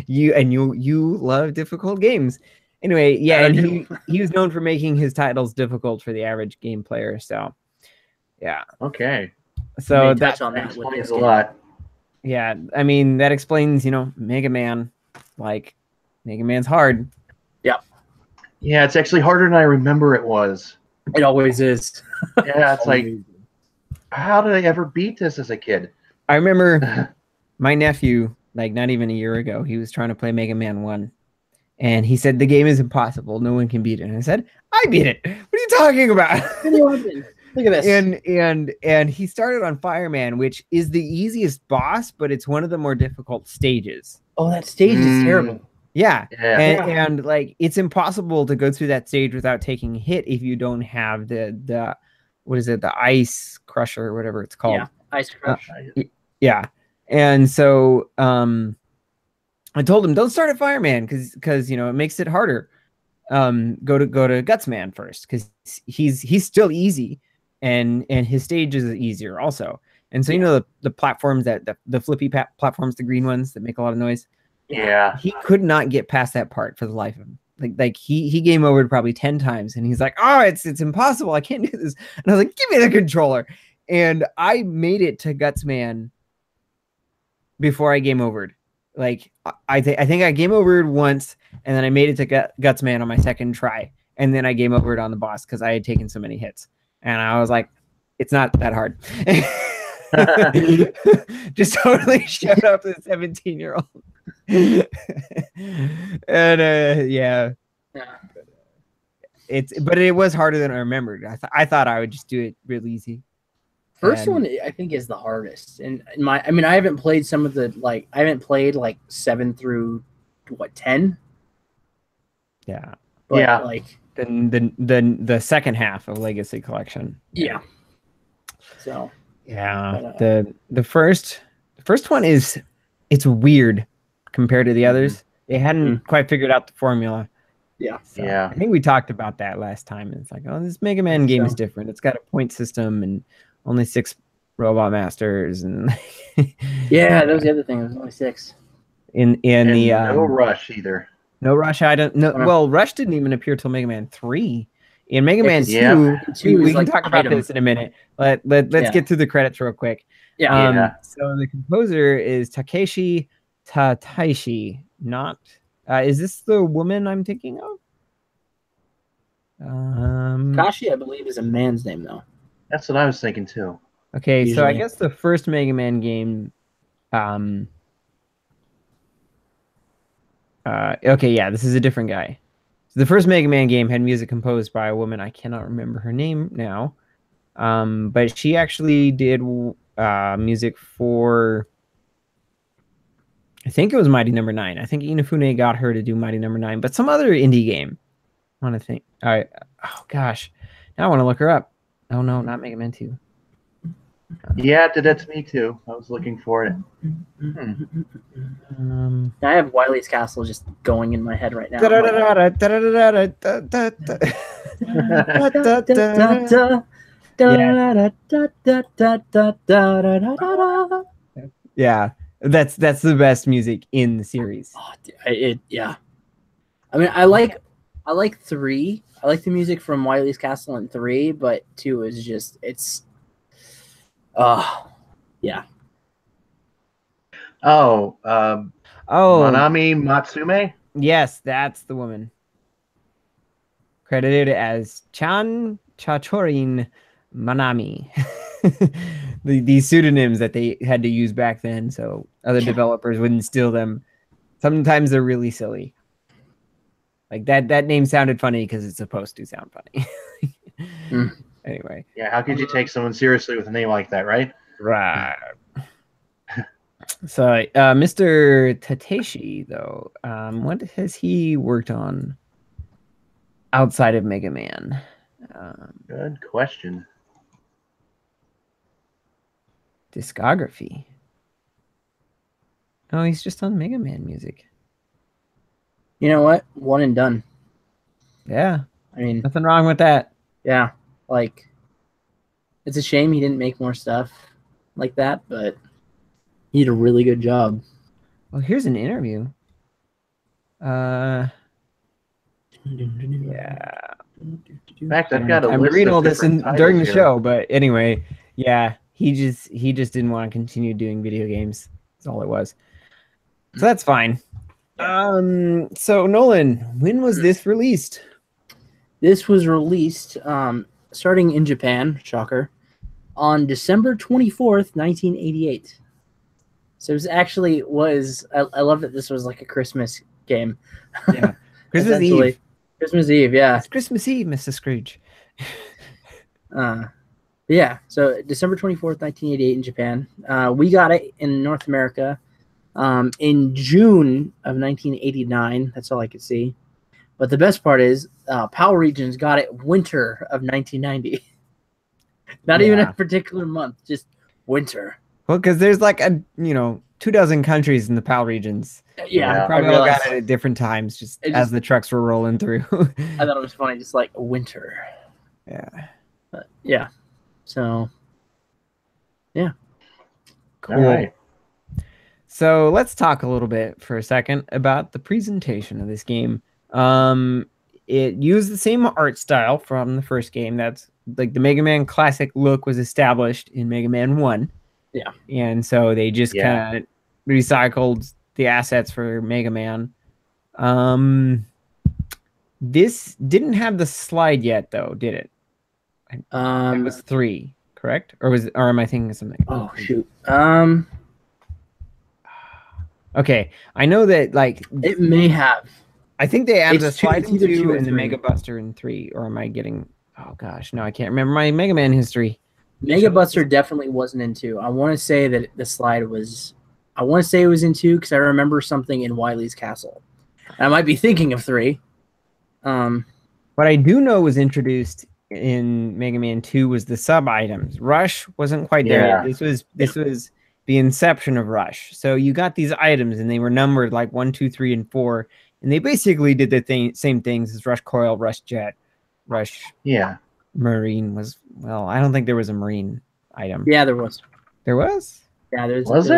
you love difficult games. Anyway, yeah, I and do. he was known for making his titles difficult for the average game player. So, yeah. Okay. So May touch that on That that with explains this a game. lot. yeah, I mean that explains Mega Man. Like Mega Man's hard. Yeah, it's actually harder than I remember it was. It always is. Yeah, it's like, how did I ever beat this as a kid? I remember my nephew, like not even a year ago, he was trying to play Mega Man 1. And he said the game is impossible. No one can beat it. And I said, I beat it. What are you talking about? Look at this. And he started on Fireman, which is the easiest boss, but it's one of the more difficult stages. Oh, that stage is terrible. Yeah. Yeah. And like it's impossible to go through that stage without taking a hit if you don't have the what is it, the ice crusher or whatever it's called. Yeah, Ice Crush. Yeah. And so I told him don't start at Fireman because it makes it harder. Go to Gutsman first because he's still easy and his stage is easier also. And so the platforms that the flippy platforms, the green ones that make a lot of noise. Yeah. He could not get past that part for the life of him. Like he game overed probably 10 times and he's like, oh, it's impossible. I can't do this. And I was like, give me the controller. And I made it to Gutsman before I game overed. Like I think I game overed once and then I made it to Gutsman on my second try. And then I game overed on the boss because I had taken so many hits. And I was like, it's not that hard. Just totally showed up the 17-year-old. And yeah. But it was harder than I remembered. I thought I would just do it real easy. First one I think is the hardest. And I haven't played some of the I haven't played 7 through 10. Yeah. But Yeah. The second half of Legacy Collection. Yeah. So yeah, the first one it's weird compared to the others. They hadn't quite figured out the formula. Yeah. So Yeah. I think we talked about that last time. It's like, oh, this Mega Man game is different. It's got a point system and only 6 robot masters and yeah, that was the other thing. It was only 6. in And the no Rush either. no Rush. I don't know. Well, Rush didn't even appear till Mega Man 3. In Mega Man 2, Yeah. we can talk about this in a minute. Let's get through the credits real quick. Yeah. So the composer is Takeshi Tataishi. Not is this the woman I'm thinking of? Kashi, I believe, is a man's name though. That's what I was thinking too. Okay, so I Usually. guess the first Mega Man game. Okay, yeah, this is a different guy. So the first Mega Man game had music composed by a woman. I cannot remember her name now. But she actually did music for, I think it was Mighty Number 9. I think Inafune got her to do Mighty Number 9, but some other indie game. I want to think. Oh gosh, Now I want to look her up. Oh no, not Mega Man 2. Yeah, it did that to me too. I was looking for it. I have Wily's Castle just going in my head right now. Yeah, that's the best music in the series. Yeah. I mean, I like 3. I like the music from Wily's Castle in 3, but 2 is just yeah. Oh, Manami Matsume. Yes, that's the woman. Credited as Chan Chachorin Manami. These pseudonyms that they had to use back then, so other developers wouldn't steal them. Sometimes they're really silly. Like that name sounded funny because it's supposed to sound funny. Anyway. Yeah, how could you take someone seriously with a name like that, right? Right. So, Mr. Tateshi, though, what has he worked on outside of Mega Man? Good question. Discography. Oh, he's just on Mega Man music. You know what? One and done. Yeah. I mean, nothing wrong with that. Yeah. Like, it's a shame he didn't make more stuff like that, but he did a really good job. Well, here's an interview. Yeah. In fact, I've got a I'm list reading of all this different during the titles show, but anyway, yeah, he just didn't want to continue doing video games. That's all it was. So that's fine. So Nolan, when was this released? This was released starting in Japan, shocker, on December 24th, 1988. So it was I love that this was like a Christmas game. Yeah. Christmas Eve. Christmas Eve, yeah. It's Christmas Eve, Mr. Scrooge. Yeah, so December 24th, 1988 in Japan. We got it in North America in June of 1989. That's all I could see. But the best part is PAL Regions got it winter of 1990. Not even a particular month, just winter. Well, because there's like 24 countries in the PAL regions. Yeah, they probably all got it at different times, just as the trucks were rolling through. I thought it was funny, just like winter. Yeah. But, yeah. So, yeah. Cool. All right. So let's talk a little bit for a second about the presentation of this game. It used the same art style from the first game. That's like the Mega Man classic look was established in Mega Man 1. Yeah. And so they just kind of recycled the assets for Mega Man. This didn't have the slide yet, though, did it? It was 3, correct? Or am I thinking of something? Oh shoot. Okay, I know that like it may have. I think they added the It's slide in 2 and the 3. Mega Buster in 3, or am I getting? Oh gosh, no, I can't remember my Mega Man history. Mega Buster definitely wasn't in 2. I want to say that the slide was. I want to say it was in 2 because I remember something in Wily's Castle. I might be thinking of 3. What I do know was introduced in Mega Man 2 was the sub items. Rush wasn't quite there yet. This was the inception of Rush. So you got these items and they were numbered like 1, 2, 3, and 4, and they basically did the same things as Rush Coil, Rush Jet, Rush. Yeah. Marine was I don't think there was a Marine item. Yeah, there was. There was. Yeah, there was.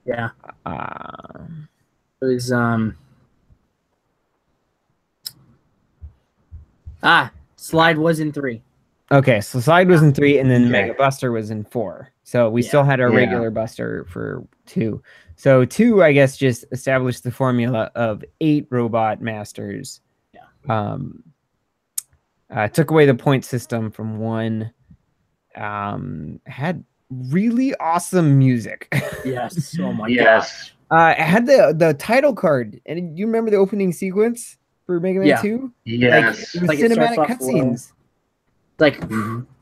Yeah. It was slide was in 3. Okay, so slide was in 3, and then Mega Buster was in 4. So we still had our regular Buster for 2. So 2, I guess, just established the formula of 8 robot masters. Yeah. Took away the point system from 1. Had really awesome music. Yes. Oh my gosh. It had the title card, and you remember the opening sequence for Mega Man 2? Yes. Like, it was cinematic cutscenes. Like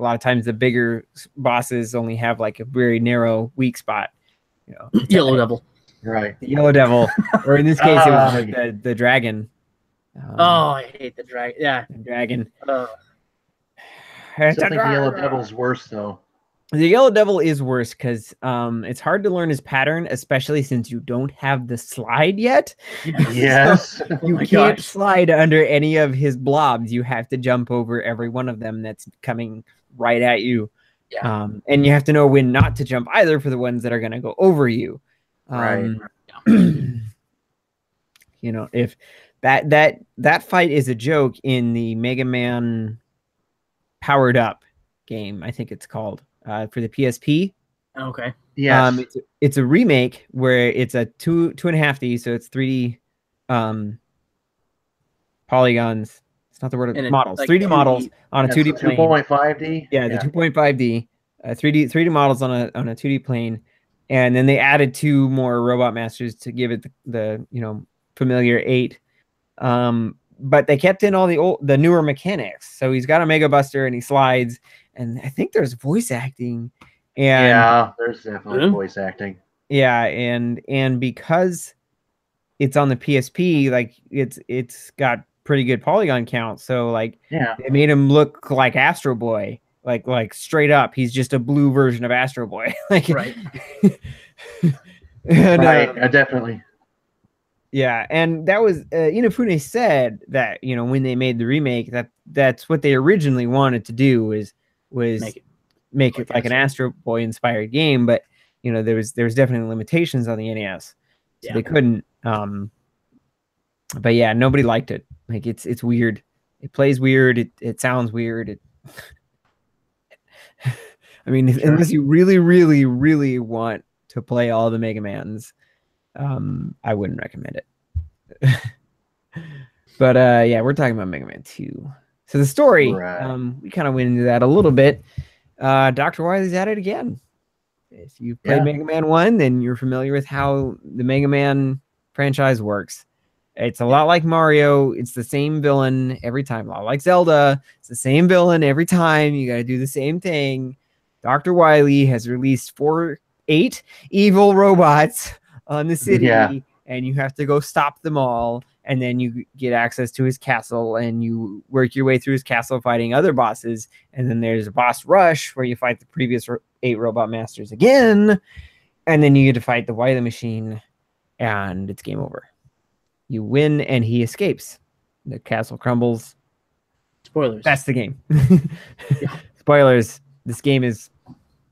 a lot of times the bigger bosses only have like a very narrow weak spot. You know, Yellow Devil. Right. the Yellow Devil, or in this case, it was the dragon. Oh, I hate the dragon. Yeah, the dragon. uh, I still think the Yellow Devil's worse though. The Yellow Devil is worse because it's hard to learn his pattern, especially since you don't have the slide yet. Yes. So you can't slide under any of his blobs. You have to jump over every one of them that's coming right at you. Yeah. And you have to know when not to jump either for the ones that are going to go over you. Right. You know, if that fight is a joke in the Mega Man Powered Up game, I think it's called. For the PSP. Okay. Yes. It's a remake where it's a 2.5D, so it's 3D polygons. It's not the word of models. Like 3D models on a 2D plane. 2.5D. Yeah, the 2.5D. 3D models on a 2D plane, and then they added 2 more Robot Masters to give it the familiar 8. But they kept in all the newer mechanics. So he's got a Mega Buster and he slides. And I think there's voice acting. And yeah, there's definitely voice acting. Yeah, and because it's on the PSP, like it's got pretty good polygon count. So like it made him look like Astro Boy. Like straight up. He's just a blue version of Astro Boy. Like right. And, right, definitely. Yeah, and that was Inafune said that when they made the remake that's what they originally wanted to do was make it like an Astro Boy inspired game, but there was definitely limitations on the NES, so they couldn't. But yeah, nobody liked it. Like it's weird. It plays weird. It sounds weird. I mean, unless you really, really, really want to play all the Mega Mans, I wouldn't recommend it. But yeah, we're talking about Mega Man 2. So the story, we kind of went into that a little bit. Dr. Wily's at it again. If you played Mega Man 1, then you're familiar with how the Mega Man franchise works. It's a lot like Mario. It's the same villain every time. A lot like Zelda. It's the same villain every time. You got to do the same thing. Dr. Wily has released 8 evil robots on the city, and you have to go stop them all. And then you get access to his castle, and you work your way through his castle fighting other bosses. And then there's a boss rush where you fight the previous 8 Robot Masters again. And then you get to fight the Wily Machine, and it's game over. You win, and he escapes. The castle crumbles. Spoilers. That's the game. Spoilers. This game is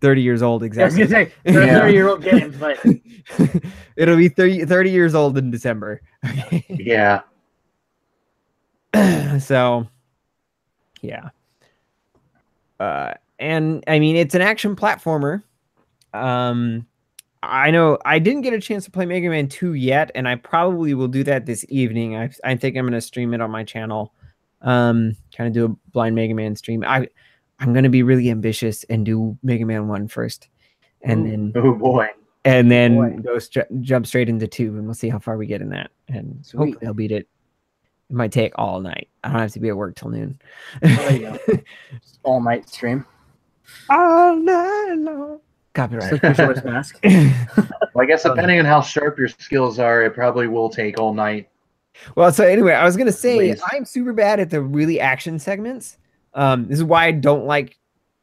30 years old exactly. I was gonna say, they're 30-year-old games, but it'll be 30 years old in December. Yeah. So, yeah. And I mean, it's an action platformer. I know I didn't get a chance to play Mega Man 2 yet, and I probably will do that this evening. I think I'm going to stream it on my channel. Kind of do a blind Mega Man stream. I'm going to be really ambitious and do Mega Man 1 first. And then go jump straight into 2, and we'll see how far we get in that. And hopefully I'll beat it. It might take all night. I don't have to be at work till noon. There you go. Just all night stream. All night long. Copyright. It's like Majora's Mask. Well, I guess depending on how sharp your skills are, it probably will take all night. Well, so anyway, I was going to say, I'm super bad at the really action segments. This is why I don't like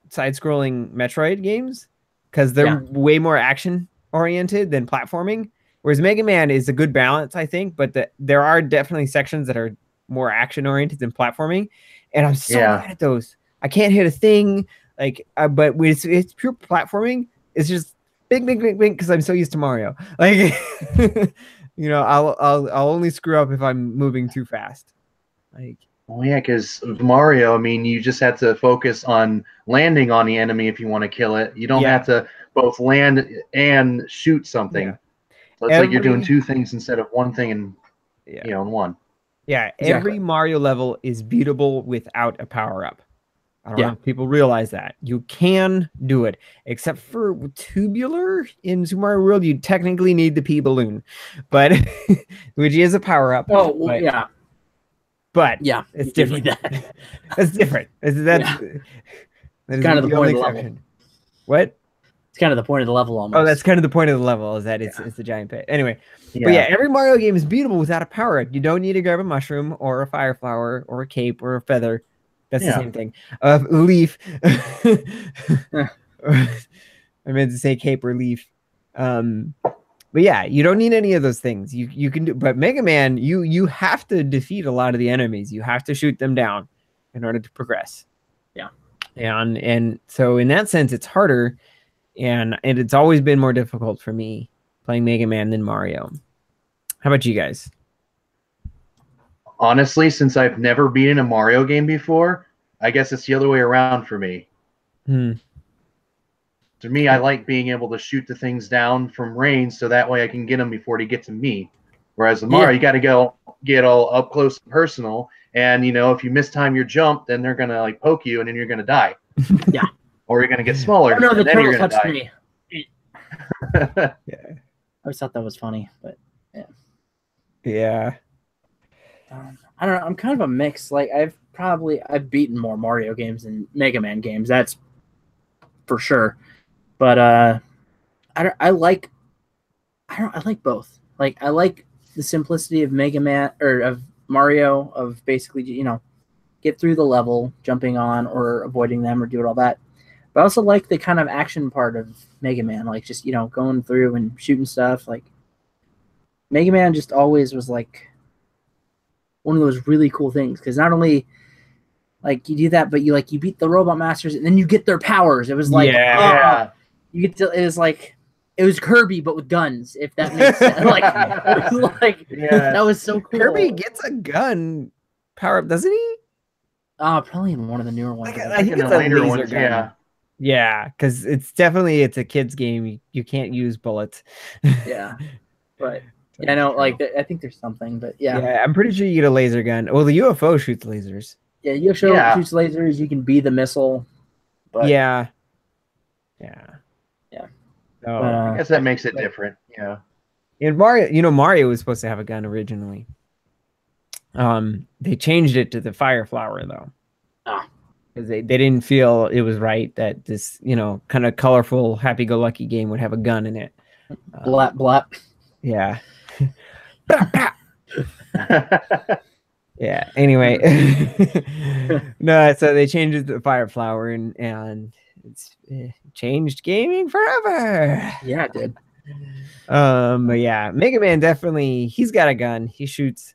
side-scrolling Metroid games, because they're way more action-oriented than platforming. Whereas Mega Man is a good balance, I think, but there are definitely sections that are more action-oriented than platforming, and I'm so bad at those. I can't hit a thing, but it's pure platforming. It's just big, because I'm so used to Mario. Like, I'll only screw up if I'm moving too fast. Like. Well, yeah, because Mario, I mean, you just have to focus on landing on the enemy if you want to kill it. You don't have to both land and shoot something. Yeah. So it's like you're doing 2 things instead of 1 thing in one. Yeah, every Mario level is beatable without a power-up. I don't know if people realize that. You can do it, except for Tubular in Super Mario World. You technically need the P-Balloon, but which is a power-up. Oh, well, yeah. But it's different. That's different. That is kind of the point only of the level. exception. What? It's kind of the point of the level almost. Oh, that's kind of the point of the level, is that it's the giant pit. Anyway, Yeah. but yeah, every Mario game is beatable without a power up. You don't need to grab a mushroom or a fire flower or a cape or a feather. That's the same thing. Leaf. I meant to say cape or leaf. But yeah, you don't need any of those things. You can do, but Mega Man, you have to defeat a lot of the enemies. You have to shoot them down in order to progress. Yeah. And so in that sense, it's harder. And it's always been more difficult for me playing Mega Man than Mario. How about you guys? Honestly, since I've never been in a Mario game before, I guess it's the other way around for me. To me, I like being able to shoot the things down from range, so that way I can get them before they get to me. Whereas the Mario, you got to go get all up close and personal, and if you mistime your jump, then they're gonna like poke you, and then you're gonna die. Yeah. Or you're gonna get smaller. Oh no, the and then turtle you're gonna touched die. me. Yeah. I always thought that was funny, but Yeah. I don't know. I'm kind of a mix. Like I've beaten more Mario games than Mega Man games. That's for sure. But I like both. Like I like the simplicity of Mega Man or of Mario, of basically get through the level, jumping on or avoiding them or doing all that. But I also like the kind of action part of Mega Man, like just going through and shooting stuff. Like Mega Man just always was like one of those really cool things, because not only like you do that, but you beat the Robot Masters and then you get their powers. It was like you get to, it was Kirby but with guns, if that makes sense. That was so cool. Kirby gets a gun power up, doesn't he? Probably in one of the newer ones. I think it's a laser gun. Yeah, because it's a kid's game. You can't use bullets. Yeah, but I know, I think there's something, but yeah, I'm pretty sure you get a laser gun. Well, the UFO shoots lasers. Yeah, UFO shoots lasers. You can be the missile. But yeah. So, I guess that makes it different. Yeah. In Mario, Mario was supposed to have a gun originally. They changed it to the fire flower though. Because they didn't feel it was right that this, kind of colorful, happy-go-lucky game would have a gun in it. Blap, blap. Yeah. Yeah. Anyway. No, so they changed it to the fire flower and it's changed gaming forever. Yeah, it did. But yeah, Mega Man definitely, he's got a gun. He shoots.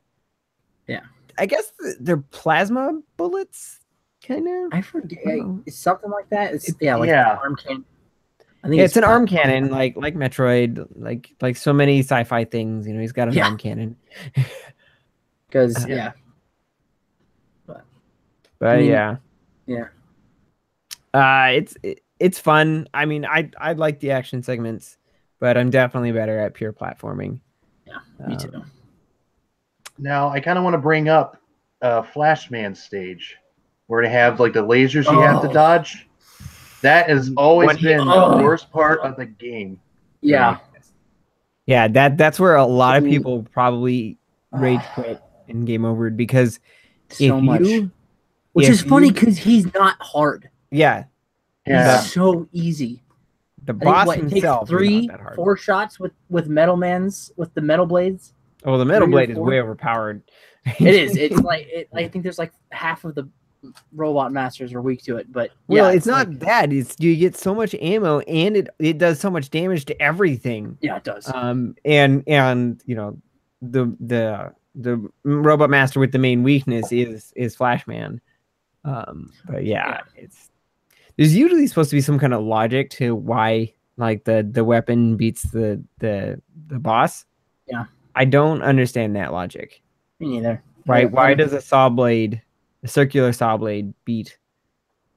Yeah. I guess they're plasma bullets. Kind of. I forget. It's something like that. It's an arm cannon. I think it's an arm cannon, like Metroid, like so many sci-fi things. He's got an arm cannon. Because it's fun. I mean, I like the action segments, but I'm definitely better at pure platforming. Yeah, me too. Now I kind of want to bring up Flashman stage, where they have like the lasers you have to dodge. That has always been the worst part of the game. Yeah. Yeah, that's where a lot of people probably rage quit and game over, because which is funny because he's not hard. Yeah. He's so easy. The boss himself takes 3-4 shots with the metal blades. Oh, the metal blade is way overpowered. It is. It's I think there's like half of the Robot Masters are weak to it, but it's not that. It's you get so much ammo and it does so much damage to everything. Yeah, it does. And the Robot Master with the main weakness is Flashman. But there's usually supposed to be some kind of logic to why the weapon beats the boss. Yeah. I don't understand that logic. Me neither. Right? Why does a circular saw blade beat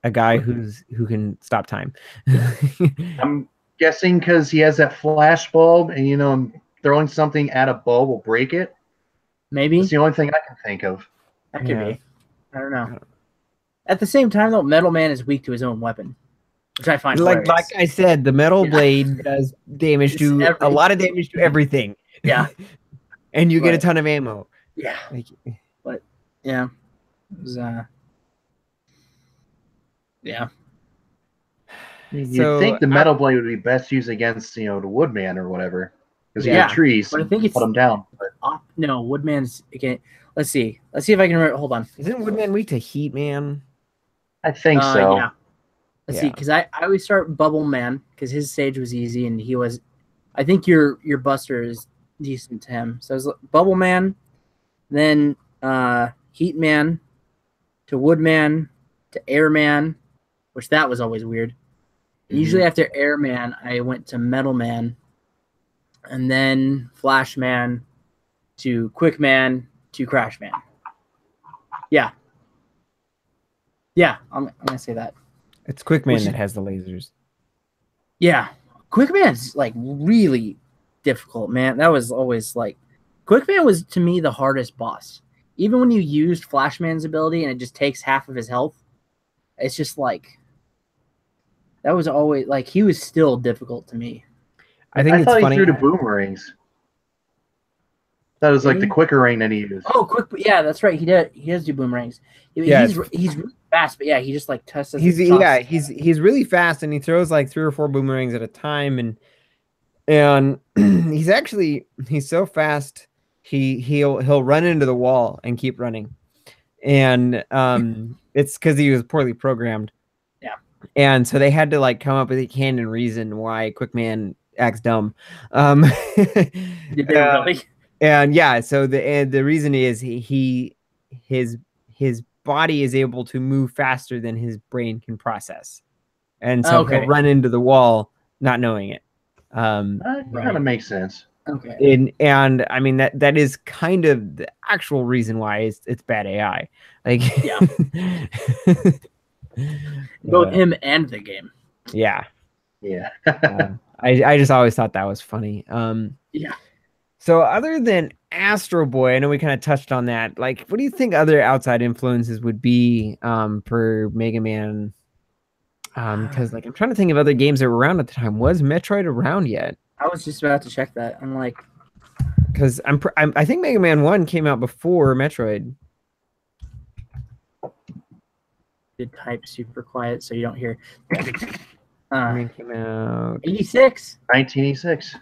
a guy who can stop time? I'm guessing because he has that flash bulb, and throwing something at a bulb will break it. Maybe. It's the only thing I can think of. That could be. I don't know. At the same time, though, Metal Man is weak to his own weapon, which I find hilarious. Like I said, the metal blade does damage to a lot of damage to everything. Yeah. And you get a ton of ammo. Yeah. But it was, yeah. You'd So think the metal blade would be best used against, the woodman or whatever, because you Yeah, have trees. but I think it's put them down. But no, Woodman's again. Let's see if I can remember. Hold on. Isn't Woodman weak to Heat Man? I think so. Yeah. Let's see, because I always start Bubble Man because his stage was easy and he was. I think your Buster is decent to him. So it's Bubble Man, then Heat Man, to Woodman, to Airman, which that was always weird. Usually after Airman, I went to Metal Man, and then Flash Man, to Quick Man, to Crash Man. Yeah, I'm gonna say that. It's Quick Man that has the lasers. Yeah, Quick Man's like really difficult, man. That was always like Quick Man was to me the hardest boss. Even when you used Flash Man's ability and it just takes half of his health, it's just like that was always like he was still difficult to me. I think it's thought funny. he threw the boomerangs. That was like the quicker ring that he used. Oh, quick! Yeah, that's right. He does do boomerangs. Yeah, he's really fast, but yeah, he just like tests. He's really fast, and he throws like 3 or 4 boomerangs at a time, and he's so fast. He'll run into the wall and keep running, and it's because he was poorly programmed. Yeah, and so they had to like come up with a canon reason why Quick Man acts dumb. Did they really? And yeah, so the reason is his body is able to move faster than his brain can process, and so he'll run into the wall not knowing it. That kind of makes sense. Okay. And I mean that is kind of the actual reason why it's bad AI. Like yeah, both him and the game. Yeah. Yeah. I just always thought that was funny. Yeah. So other than Astro Boy, I know we kind of touched on that. Like, what do you think other outside influences would be for Mega Man? Because like I'm trying to think of other games that were around at the time. Was Metroid around yet? I was just about to check that. I'm like, because I think Mega Man 1 came out before Metroid. Did type super quiet so you don't hear. Came out 86. 1986.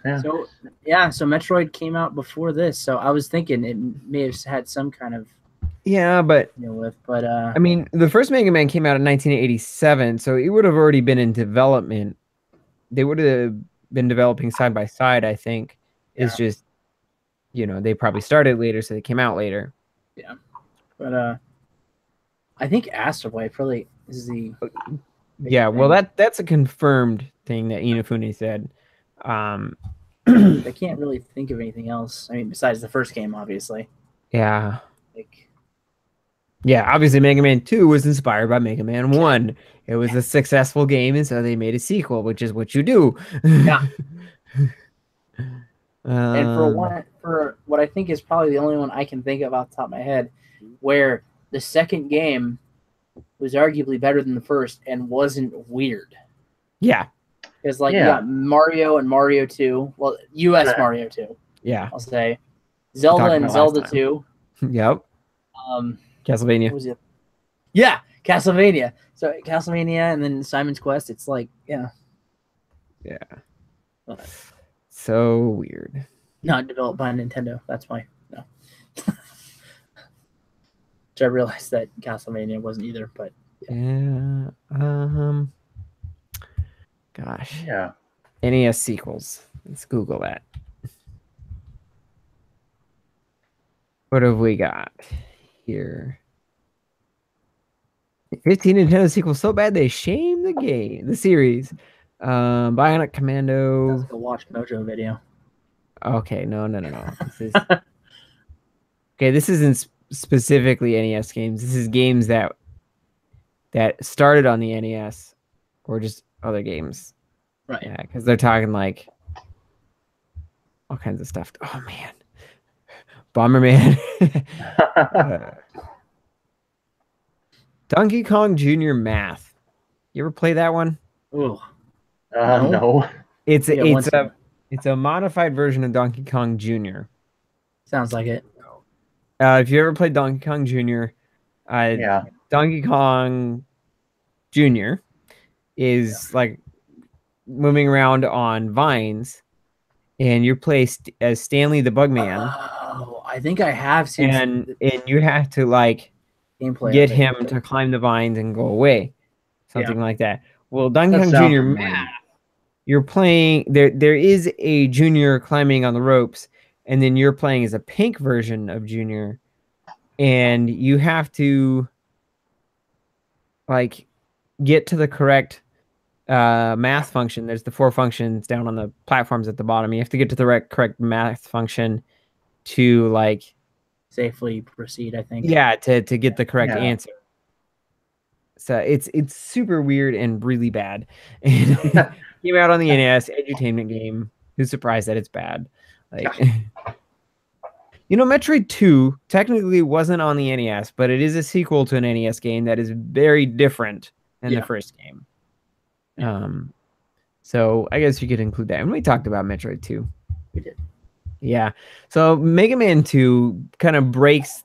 Yeah. So Metroid came out before this. So I was thinking it may have had some kind of but I mean the first Mega Man came out in 1987, so it would have already been in development. They would have been developing side by side, I think. It's just they probably started later, so they came out later. Yeah. But I think Astro Boy probably is the well that's a confirmed thing that Inafune said. I can't really think of anything else. I mean, besides the first game, obviously. Yeah. Obviously Mega Man 2 was inspired by Mega Man 1. It was a successful game, and so they made a sequel, which is what you do. Yeah. And for what I think is probably the only one I can think of off the top of my head, where the second game was arguably better than the first and wasn't weird. Yeah. Because you got Mario and Mario 2. Well, US Mario 2. Yeah. I'll say. Zelda and Zelda 2. Yep. Castlevania. What was it? Yeah, Castlevania. So Castlevania and then Simon's Quest. It's like, yeah. So weird. Not developed by Nintendo. That's why. No. Which I realized that Castlevania wasn't either, but yeah. Gosh. Yeah. NES sequels. Let's Google that. What have we got here? 15 Nintendo sequels so bad they shame the series. Bionic Commando. Let's go watch Mojo video. Okay, no. This is okay. This isn't specifically NES games. This is games that started on the NES, or just other games. Right. Yeah, because they're talking like all kinds of stuff. Oh man, Bomberman. Donkey Kong Jr. Math. You ever play that one? Ooh. No. It's a modified version of Donkey Kong Jr. Sounds like it. If you ever played Donkey Kong Jr., Donkey Kong Jr. is like moving around on vines, and you're placed as Stanley the Bugman, Oh, I think I have seen and you have to like gameplay. get him to climb the vines and go away, something like that. Well, Donkey That Kong sounds Jr. familiar. You're playing there. There is a Junior climbing on the ropes, and then you're playing as a pink version of Junior, and you have to like get to the correct math function. There's the 4 functions down on the platforms at the bottom. You have to get to the correct math function to like safely proceed, I think. Yeah, to get the correct Yeah. answer. So it's super weird and really bad. And came out on the NES, edutainment game. Who's surprised that it's bad? Like Metroid 2 technically wasn't on the NES, but it is a sequel to an NES game that is very different than the first game. So I guess you could include that. And we talked about Metroid 2. We did. Yeah. So Mega Man 2 kind of breaks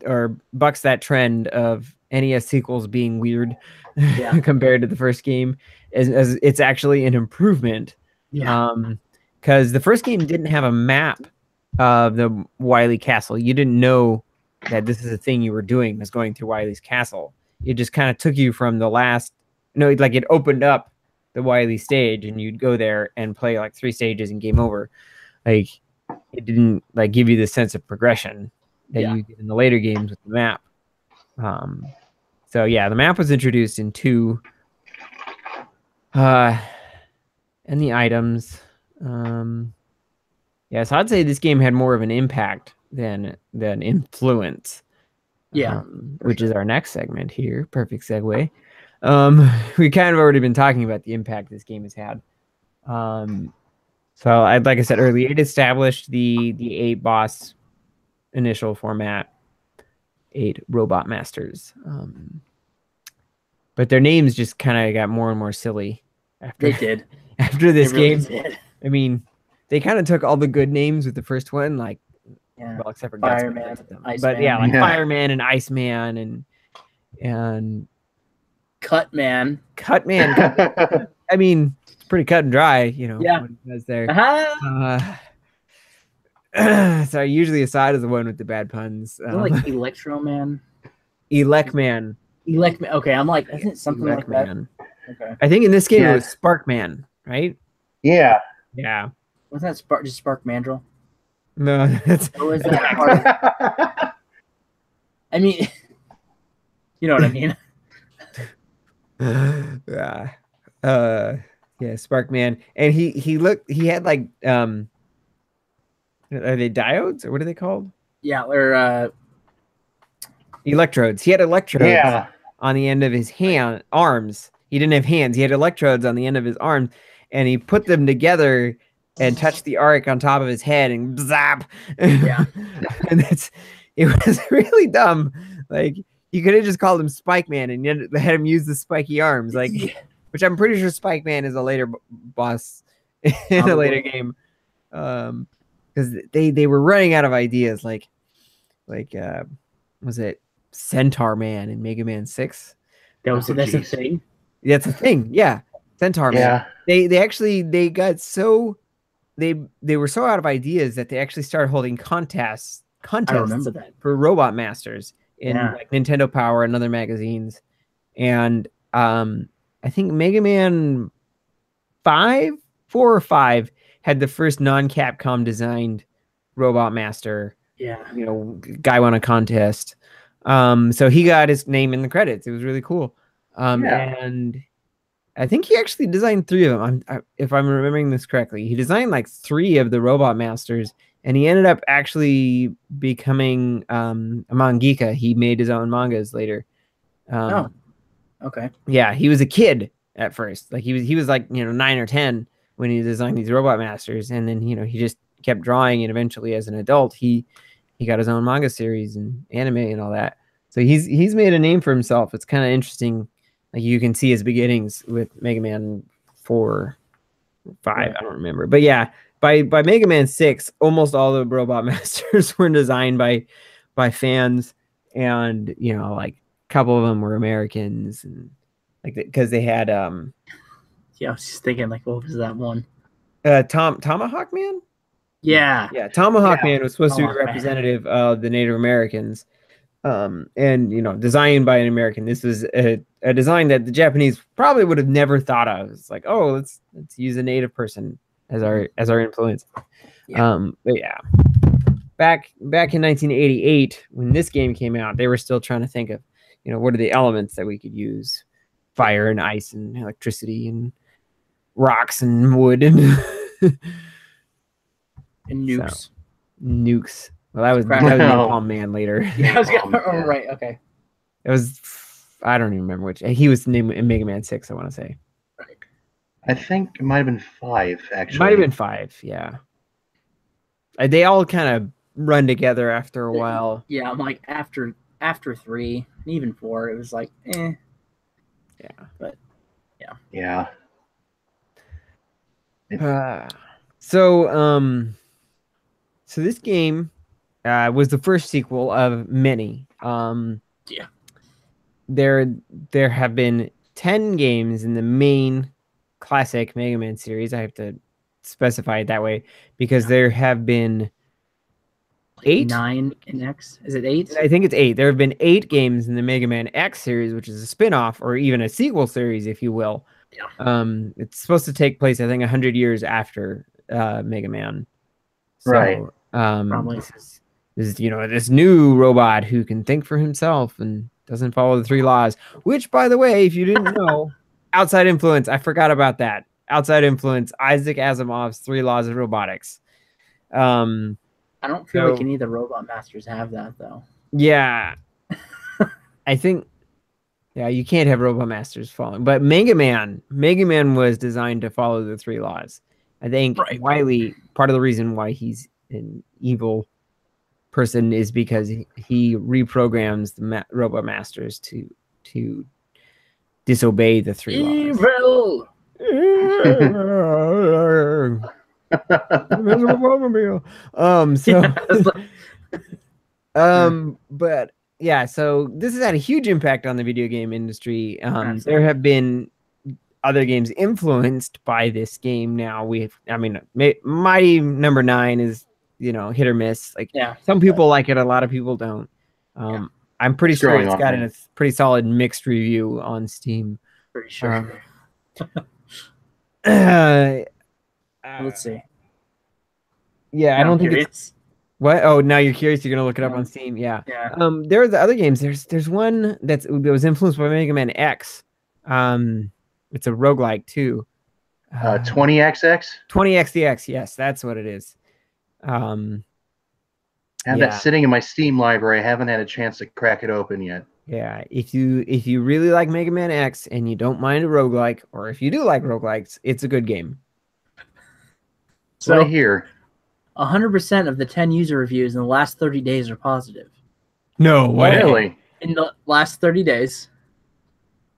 or bucks that trend of NES sequels being weird compared to the first game, as it's actually an improvement. Because the first game didn't have a map of the Wily Castle. You didn't know that this is a thing you were doing, was going through Wily's castle. It just kind of took you from the last, like it opened up the Wily stage and you'd go there and play like 3 stages and game over. Like it didn't like give you the sense of progression that you get in the later games with the map. So yeah, the map was introduced in 2. And the items. Yeah, so I'd say this game had more of an impact than influence. Which is our next segment here. Perfect segue. We kind of already been talking about the impact this game has had. So like I said earlier, it established the 8 boss initial format, 8 robot masters. But their names just kind of got more and more silly after this game. I mean, they kind of took all the good names with the first one, like well, except for Fireman, but yeah, like Fireman and Iceman and Cutman. I mean, it's pretty cut and dry, what he does there. So usually Aside is the one with the bad puns. Like Electroman. Elecman. Okay, I'm like, isn't it something like that? Okay. I think in this game it was Sparkman, right? Yeah. Yeah. Wasn't that just Spark Mandrill? No, that's. Or was that part of... I mean, you know what I mean. Yeah, Sparkman, and he had like are they diodes or what are they called? Yeah, or electrodes. He had electrodes on the end of his arms. He didn't have hands. He had electrodes on the end of his arms, and he put them together and touched the arc on top of his head and zap. Yeah. And it was really dumb. Like you could have just called him Spike Man and you had him use the spiky arms, like which I'm pretty sure Spike Man is a later boss in a later game. Because they were running out of ideas, like was it Centaur Man in Mega Man 6? That's a thing. That's a thing, yeah. Centaur Man. They got so they were so out of ideas that they actually started holding contests I remember that. for Robot Masters in like Nintendo Power and other magazines. And I think Mega Man 4 or 5 had the first non-Capcom designed Robot Master. Yeah. Guy won a contest. So he got his name in the credits. It was really cool. And I think he actually designed 3 of them. If I'm remembering this correctly, he designed like 3 of the Robot Masters, and he ended up actually becoming a mangaka. He made his own mangas later. Okay. Yeah, he was a kid at first. Like he was like 9 or 10 when he designed these Robot Masters, and then he just kept drawing, and eventually as an adult he got his own manga series and anime and all that. So he's made a name for himself. It's kind of interesting. Like you can see his beginnings with Mega Man 4, 5, I don't remember. But yeah, by Mega Man 6, almost all the Robot Masters were designed by fans, and like a couple of them were Americans, and like because they had Yeah, I was just thinking, like, what was that one? Tomahawk Man. Yeah. Yeah, Tomahawk Yeah, Man was supposed to be Tomahawk Man. representative of the Native Americans, and designed by an American. This was a design that the Japanese probably would have never thought of. It's like, oh, let's use a native person as our influence. Yeah. But yeah, back in 1988 when this game came out, they were still trying to think of, what are the elements that we could use: fire and ice and electricity and rocks and wood and And nukes. So, nukes. Well, that was No. Napalm Man later. Yeah, I was Napalm, gonna, yeah. right. Okay. It was, I don't even remember which. He was named in Mega Man 6, I want to say. I think it might have been 5, actually. It might have been 5, yeah. They all kind of run together after a while. Yeah, I'm like after 3, and even 4, it was like, eh. Yeah. But Yeah. So this game was the first sequel of many. Yeah. There have been 10 games in the main classic Mega Man series. I have to specify it that way because there have been 8, 9 in X. Is it 8? I think it's 8. There have been 8 games in the Mega Man X series, which is a spin-off or even a sequel series, if you will. Yeah. It's supposed to take place, I think, 100 years after Mega Man. So, Right. Probably. This is this new robot who can think for himself and doesn't follow the 3 laws. Which, by the way, if you didn't know, Outside Influence. I forgot about that. Outside Influence. Isaac Asimov's 3 Laws of Robotics. I don't feel like any of the Robot Masters have that though. Yeah, I think. Yeah, you can't have Robot Masters following, but Mega Man was designed to follow the 3 laws. I think Wily, part of the reason why he's an evil person is because he reprograms the Robot Masters to disobey the 3 laws. Evil. But yeah, so this has had a huge impact on the video game industry. There have been other games influenced by this game. Now my number 9 is hit or miss. Like, some people like it, a lot of people don't. I'm pretty sure it's got a pretty solid mixed review on Steam. Pretty sure. Let's see. Yeah, I don't think it's. What? Oh, now you're curious. You're gonna look it up on Steam. Yeah. There are the other games. There's one that was influenced by Mega Man X. It's a roguelike too. 20XX. 20XDX. Yes, that's what it is. I have that sitting in my Steam library. I haven't had a chance to crack it open yet. Yeah, if you really like Mega Man X and you don't mind a roguelike, or if you do like roguelikes, it's a good game. So right here. 100% of the 10 user reviews in the last 30 days are positive. No way. Really? In the last 30 days,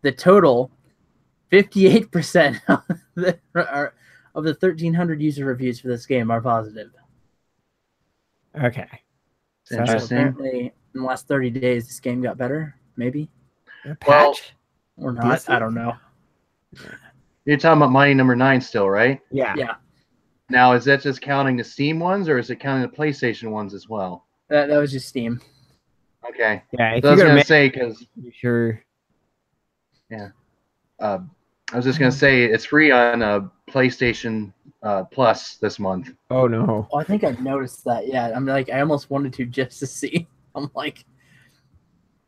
the total 58% of the 1,300 user reviews for this game are positive. Okay. So apparently, in the last 30 days, this game got better. Maybe. A patch? Or not. I don't know. You're talking about my number 9 still, right? Yeah. Yeah. Now, is that just counting the Steam ones, or is it counting the PlayStation ones as well? That was just Steam. Okay. Yeah. So I was gonna say because. Sure. Yeah. I was just gonna say it's free on PlayStation Plus this month. Oh no. Oh, I think I've noticed that. Yeah, I'm like, I almost wanted to just to see. I'm like,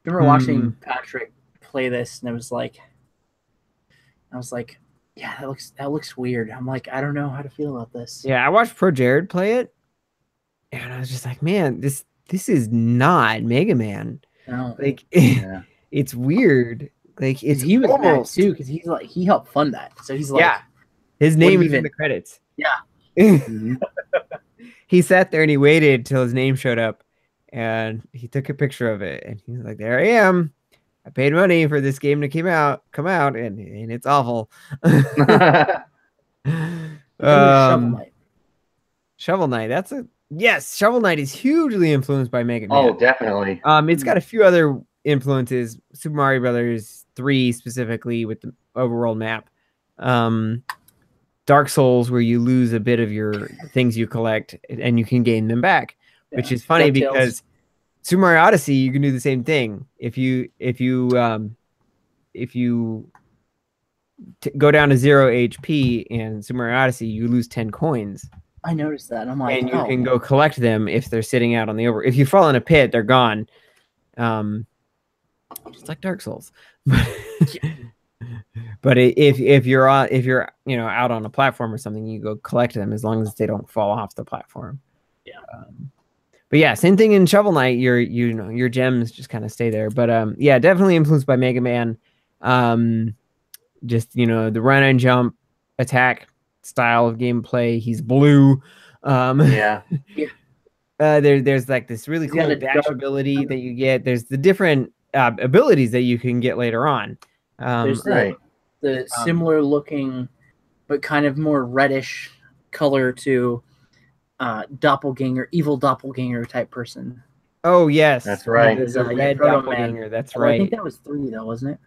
I remember watching Patrick play this, and I was like, yeah, that looks weird. I'm like, I don't know how to feel about this. Yeah, I watched Pro Jared play it, and I was just like, man, this is not Mega Man. No. Like, it's weird. Like, he was mad too because he's like, he helped fund that, so he's like, yeah, his name is in the credits. Yeah. He sat there and he waited till his name showed up, and he took a picture of it, and he's like, "There I am. I paid money for this game to come out, and it's awful." Shovel Knight. Shovel Knight. Shovel Knight is hugely influenced by Mega Man. Oh, definitely. It's got a few other influences. Super Mario Brothers 3 specifically with the overworld map. Dark Souls, where you lose a bit of your things you collect and you can gain them back, which is funny DuckTales. because Super Mario Odyssey, you can do the same thing. If you go down to 0 HP in Super Mario Odyssey, you lose 10 coins. I noticed that. I'm like, and you can go collect them if they're sitting out on the over. If you fall in a pit, they're gone. Just like Dark Souls. But if you're out on a platform or something, you go collect them as long as they don't fall off the platform. Yeah. But yeah, same thing in Shovel Knight. Your gems just kind of stay there. But yeah, definitely influenced by Mega Man. Just the run and jump attack style of gameplay. He's blue. Yeah. There's like this really cool dash ability that you get. There's the different abilities that you can get later on. There's the similar looking, but kind of more reddish color to doppelganger, evil doppelganger type person. Oh yes, that's right. There's a red doppelganger. That's right. I think that was 3 though, wasn't it?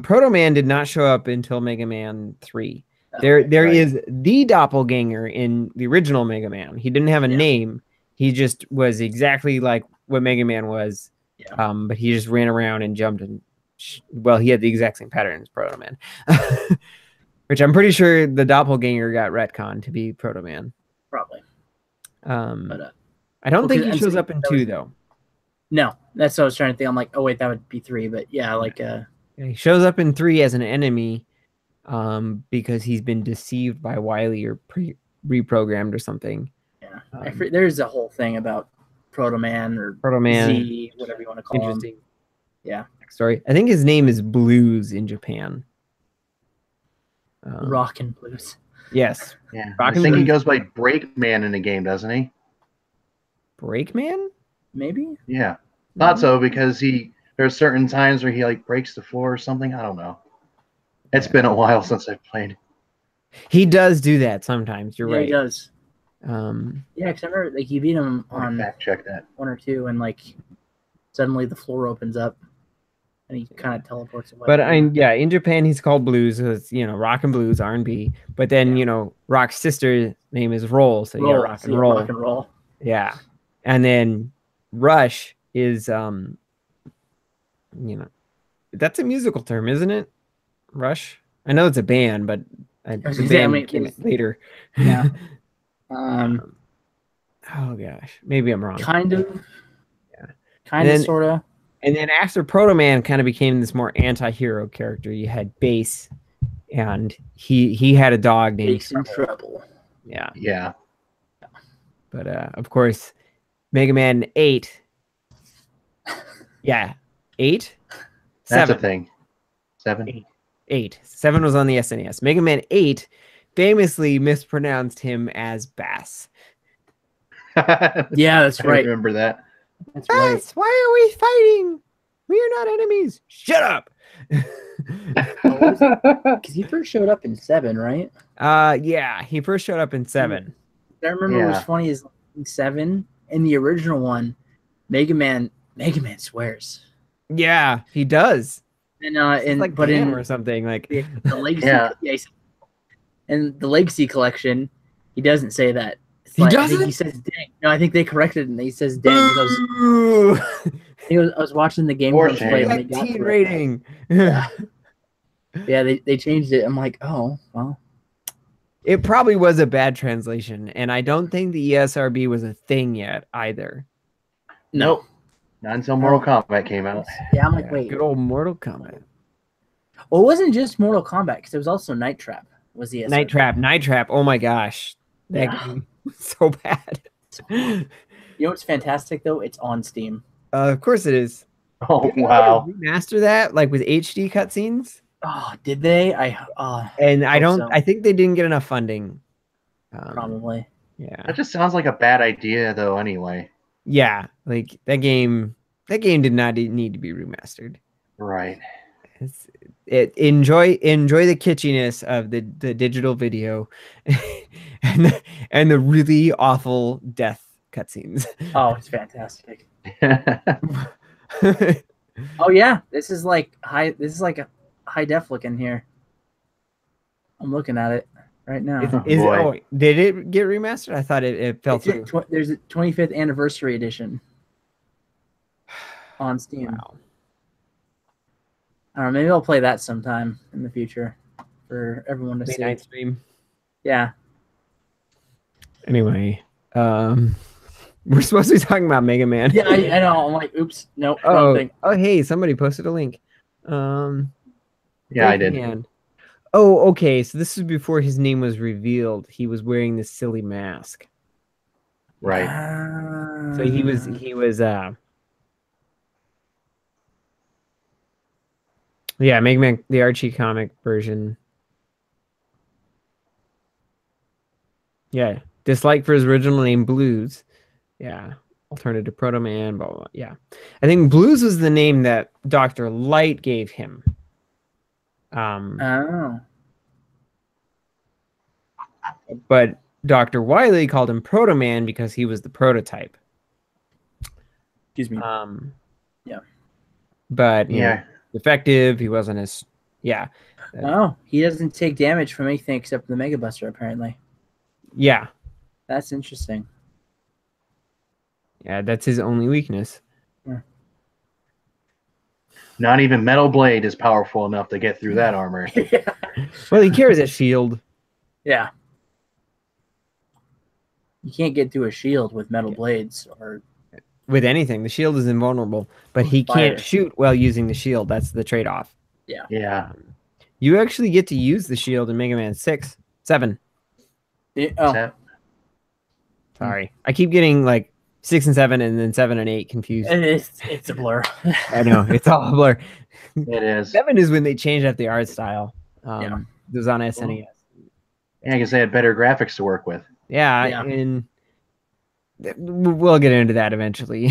Proto Man did not show up until Mega Man 3. There is the doppelganger in the original Mega Man. He didn't have a name. He just was exactly like what Mega Man was. Yeah. But he just ran around and jumped and he had the exact same pattern as Proto Man. Which I'm pretty sure the doppelganger got retconned to be Proto Man. Probably. But I don't think he shows up in 2 though. No, that's what I was trying to think. I'm like, oh wait, that would be 3, but yeah, like he shows up in 3 as an enemy, because he's been deceived by Wily or reprogrammed or something. Yeah, there's a whole thing about Proto Man or Z, whatever you want to call him. Yeah, story. I think his name is Blues in Japan. Rockin' Blues. Yes. Yeah. I think he goes by Breakman in the game, doesn't he? Breakman? Maybe. Yeah, thought so because there's certain times where he like breaks the floor or something. I don't know. It's been a while since I've played. He does do that sometimes. You're right. He does. Yeah, because I remember like you beat him on fact check that 1 or 2, and like suddenly the floor opens up, and he kind of teleports away. But in Japan he's called Blues. So it's Rock and Blues R&B. But then Rock's sister's name is Roll, so Rock and Roll. Rock and Roll. Yeah, and then Rush is that's a musical term, isn't it? Rush. I know it's a band, but the band came later. Yeah. Oh gosh, maybe I'm wrong. Kind of. Yeah. Kind of, sort of. And then after Proto Man kind of became this more anti-hero character, you had Bass, and he had a dog named Bass in Trouble. Yeah. Yeah. But of course, Mega Man 8. Yeah, 8. That's 7. a thing. 7. 8. 7 was on the SNES. Mega Man 8 famously mispronounced him as Bass. Yeah, that's right. I remember that. That's Bass, right. why are we fighting? We are not enemies. Shut up. Because he first showed up in 7, right? Yeah, he first showed up in 7. I remember what was funny is in 7, in the original one, Mega Man swears. Yeah, he does. And like but in or something like the Legacy, and the Legacy collection, he doesn't say that. It's he like, doesn't. I think he says "dang." No, I think they corrected it and he says "dang." I was watching the game play when they got teen rating. Yeah, they changed it. I'm like, oh well. It probably was a bad translation, and I don't think the ESRB was a thing yet either. Nope. Not until Mortal Kombat came out. Yeah, I'm like, wait. Good old Mortal Kombat. Well, it wasn't just Mortal Kombat, because it was also Night Trap. Was the Night Trap. Oh my gosh. That game was so bad. You know what's fantastic, though? It's on Steam. Of course it is. Oh, wow. Remaster that, like with HD cutscenes? Oh, did they? I think they didn't get enough funding. Probably. Yeah. That just sounds like a bad idea, though, anyway. Yeah, like that game did not need to be remastered. Right. Enjoy the kitschiness of the digital video and the really awful death cutscenes. Oh, it's fantastic. Oh yeah, this is like a high def look in here. I'm looking at it right now. Did it get remastered? I thought it fell through. There's a 25th anniversary edition on Steam. Wow. I don't know, maybe I'll play that sometime in the future for everyone to see. Midnight stream. Yeah. Anyway, we're supposed to be talking about Mega Man. Yeah, I know. I'm like, oops, nope. Oh, hey, somebody posted a link. Yeah, I did. Man. Oh, okay. So this is before his name was revealed. He was wearing this silly mask. Right. So he was yeah, Mega Man, the Archie comic version. Yeah. Dislike for his original name, Blues. Yeah. Alternative Proto Man, blah, blah, blah. Yeah. I think Blues was the name that Dr. Light gave him. But Dr. Wily called him Proto Man because he was the prototype. Excuse me. Yeah. But yeah, effective. He wasn't as Oh, he doesn't take damage from anything except the Mega Buster, apparently. Yeah. That's interesting. Yeah, that's his only weakness. Yeah. Not even Metal Blade is powerful enough to get through that armor. Yeah. Well, he carries a shield. Yeah. You can't get through a shield with metal blades or with anything. The shield is invulnerable, but he can't shoot while using the shield. That's the trade-off. Yeah. Yeah. You actually get to use the shield in Mega Man 7. Sorry. I keep getting like 6 and 7 and then 7 and 8 confused. It's a blur. I know. It's all a blur. It is. 7 is when they changed up the art style. It was on SNES. Yeah, because they had better graphics to work with. Yeah. And we'll get into that eventually.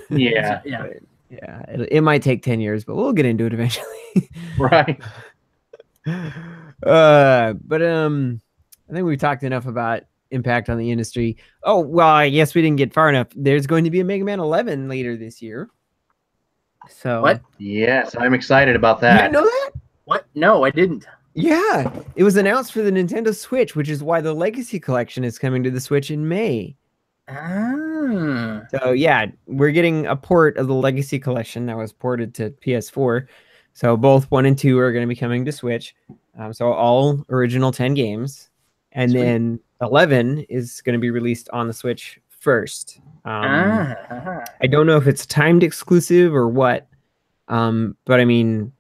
Yeah. Yeah. Yeah. It might take 10 years, but we'll get into it eventually. Right. But I think we've talked enough about impact on the industry. Oh, well, I guess we didn't get far enough. There's going to be a Mega Man 11 later this year. So what? Yes, I'm excited about that. You didn't know that? What? No, I didn't. Yeah, it was announced for the Nintendo Switch, which is why the Legacy Collection is coming to the Switch in May. So yeah, we're getting a port of the Legacy Collection that was ported to PS4. So both 1 and 2 are going to be coming to Switch. So all original 10 games. And then 11 is going to be released on the Switch first. I don't know if it's timed exclusive or what. But I mean,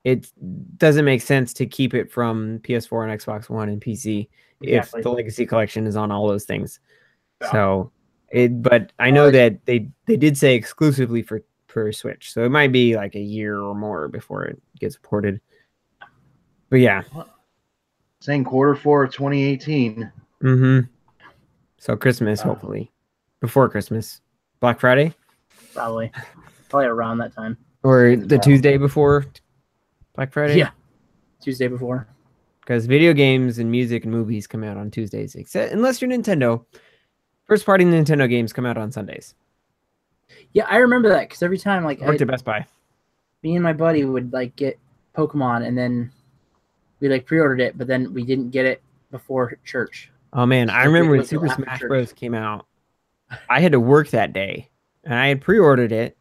it doesn't make sense to keep it from PS4 and Xbox One and PC if the Legacy Collection is on all those things. Yeah. So but I know that they did say exclusively for Switch. So it might be like a year or more before it gets ported. But yeah. Saying Q4 of 2018. So Christmas, hopefully. Before Christmas. Black Friday? Probably around that time. Or the Tuesday before Black Friday? Yeah. Tuesday before. Because video games and music and movies come out on Tuesdays. Unless you're Nintendo. First party Nintendo games come out on Sundays. Yeah, I remember that because every time I worked at Best Buy. Me and my buddy would get Pokemon and then we pre-ordered it, but then we didn't get it before church. Oh man, I remember when Super Smash Bros. Came out. I had to work that day, and I had pre-ordered it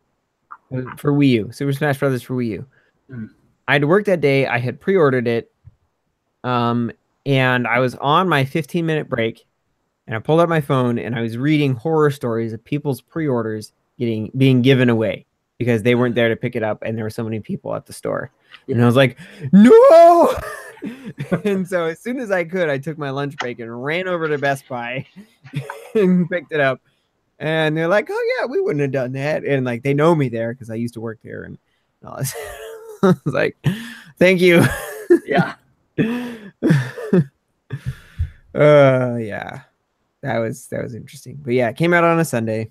for Wii U. Super Smash Bros. For Wii U. I had to work that day. I had pre-ordered it, and I was on my 15-minute break, and I pulled out my phone, and I was reading horror stories of people's pre-orders being given away because they weren't there to pick it up, and there were so many people at the store. And I was like, no! And so as soon as I could, I took my lunch break and ran over to Best Buy and picked it up. And they're like, oh, yeah, we wouldn't have done that. And they know me there because I used to work there. And I was like, thank you. Yeah. Yeah. That was interesting. But yeah, it came out on a Sunday.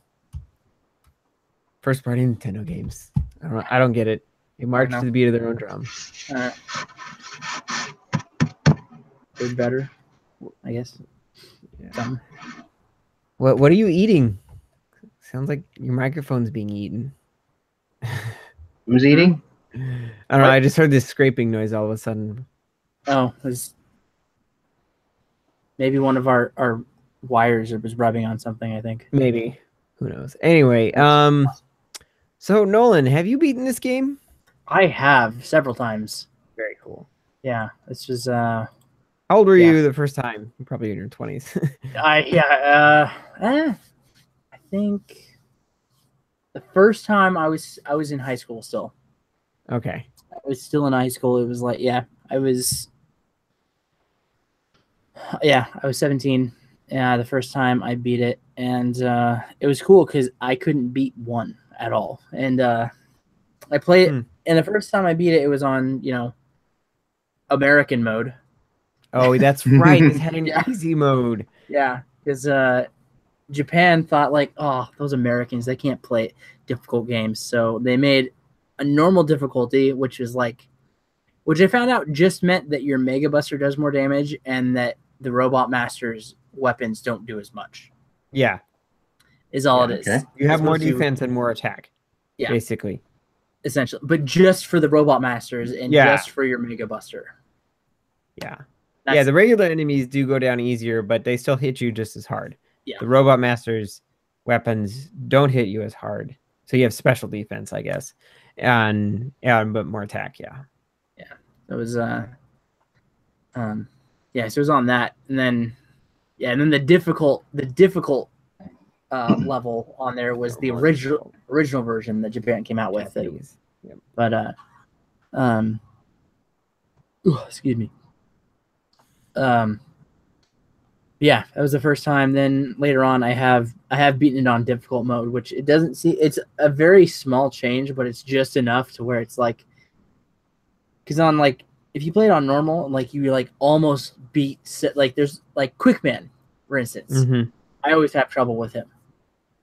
First party Nintendo games. I don't get it. They march to the beat of their own drum. They're better, I guess. Yeah. What are you eating? Sounds like your microphone's being eaten. Who's eating? I don't know. I just heard this scraping noise all of a sudden. Oh, it was Maybe one of our wires was rubbing on something, I think. Maybe. Who knows? Anyway, so Nolan, have you beaten this game? I have several times. Very cool. Yeah, this was How old were you the first time? Probably in your 20s. I think the first time I was in high school still. Okay. I was still in high school. It was like I was 17. The first time I beat it, and it was cool because I couldn't beat one at all. And I played it, and the first time I beat it, it was on American mode. Oh, that's right. It had an easy mode. Yeah, because Japan thought like, oh, those Americans, they can't play difficult games, so they made a normal difficulty, which I found out just meant that your Mega Buster does more damage and that the Robot Master's weapons don't do as much. Yeah. Is all it is. Okay. You have more defense and more attack. Yeah. Basically. Essentially. But just for the Robot Masters and just for your Mega Buster. Yeah. The regular enemies do go down easier, but they still hit you just as hard. Yeah. The Robot Master's weapons don't hit you as hard. So you have special defense, I guess. But more attack, yeah. Yeah. It was so it was on that. And then the difficult level on there was the original version that Japan came out with. Yep. But excuse me. That was the first time. Then later on, I have beaten it on difficult mode, which it doesn't see. It's a very small change, but it's just enough to where it's like, because on like if you play it on normal, like you like almost beat like there's like Quickman, for instance. Mm-hmm. I always have trouble with him,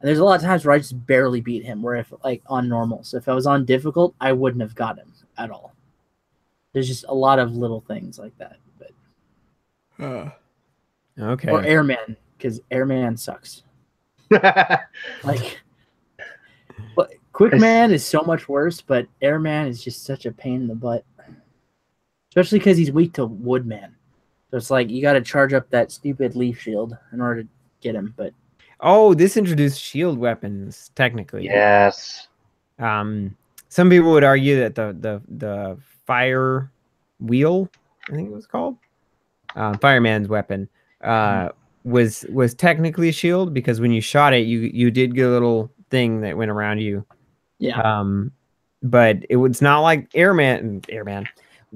and there's a lot of times where I just barely beat him. Where if like on normal, so if I was on difficult, I wouldn't have got him at all. There's just a lot of little things like that, but. Okay. Or Airman, because Airman sucks. Like, but Quickman is so much worse, but Airman is just such a pain in the butt. Especially because he's weak to Woodman. So it's like you got to charge up that stupid leaf shield in order to get him. But this introduced shield weapons technically. Yes. Some people would argue that the fire wheel, I think it was called, fireman's weapon, was technically a shield because when you shot it, you did get a little thing that went around you. Yeah. But it was not like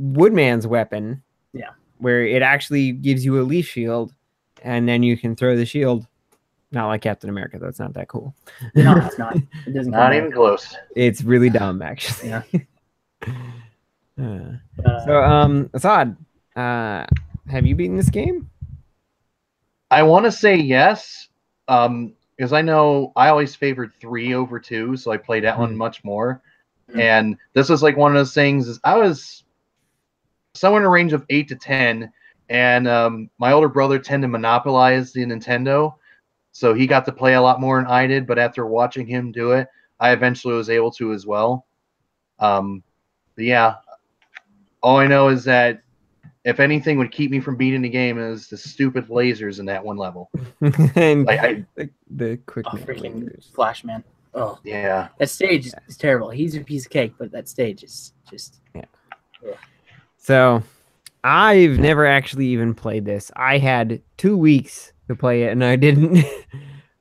Woodman's weapon. Yeah. Where it actually gives you a leaf shield, and then you can throw the shield. Not like Captain America, though. It's not that cool. No, it's not. It doesn't. Not even close. It's really dumb, actually. Yeah. Assad, have you beaten this game? I want to say yes, because I know I always favored 3 over 2, so I played that one much more. And this was like one of those things. Is I was somewhere in a range of 8 to 10, and my older brother tended to monopolize the Nintendo, so he got to play a lot more than I did. But after watching him do it, I eventually was able to as well. But yeah, all I know is that if anything would keep me from beating the game is the stupid lasers in that one level. And like the quick freaking Flash Man. Oh yeah, that stage is terrible. He's a piece of cake, but that stage is just So I've never actually even played this. I had 2 weeks to play it, and I didn't.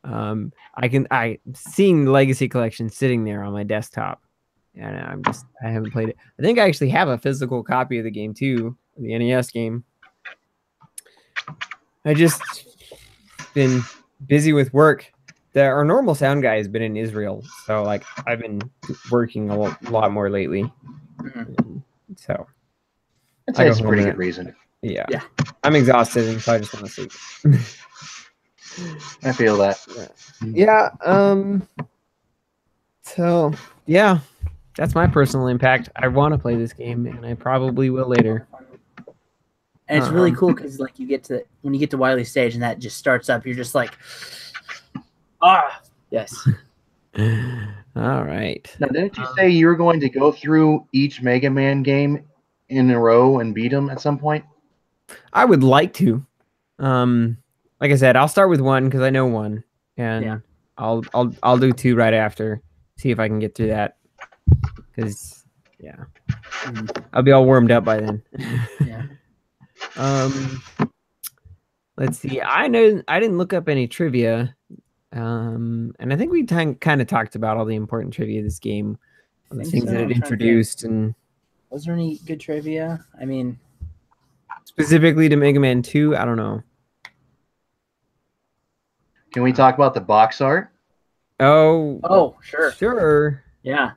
I seeing the Legacy Collection sitting there on my desktop, and I haven't played it. I think I actually have a physical copy of the game too, the NES game. I just been busy with work. Our normal sound guy has been in Israel, so like I've been working a lot more lately. So that's a pretty good reason. Yeah. I'm exhausted, and so I just want to sleep. I feel that. Yeah. So yeah, that's my personal impact. I want to play this game, and I probably will later. And it's really cool because like when you get to Wily stage and that just starts up, you're just like, yes. All right. Now, didn't you say you were going to go through each Mega Man game in a row and beat them at some point? I would like to. Like I said, I'll start with 1 because I know 1, and Yeah. I'll do 2 right after. See if I can get through that. Because yeah, I'll be all warmed up by then. Yeah. Let's see. I didn't look up any trivia. And I think we kind of talked about all the important trivia of this game, the things that it introduced, and was there any good trivia? I mean, specifically to Mega Man 2, I don't know. Can we talk about the box art? Oh, sure. Sure. Yeah.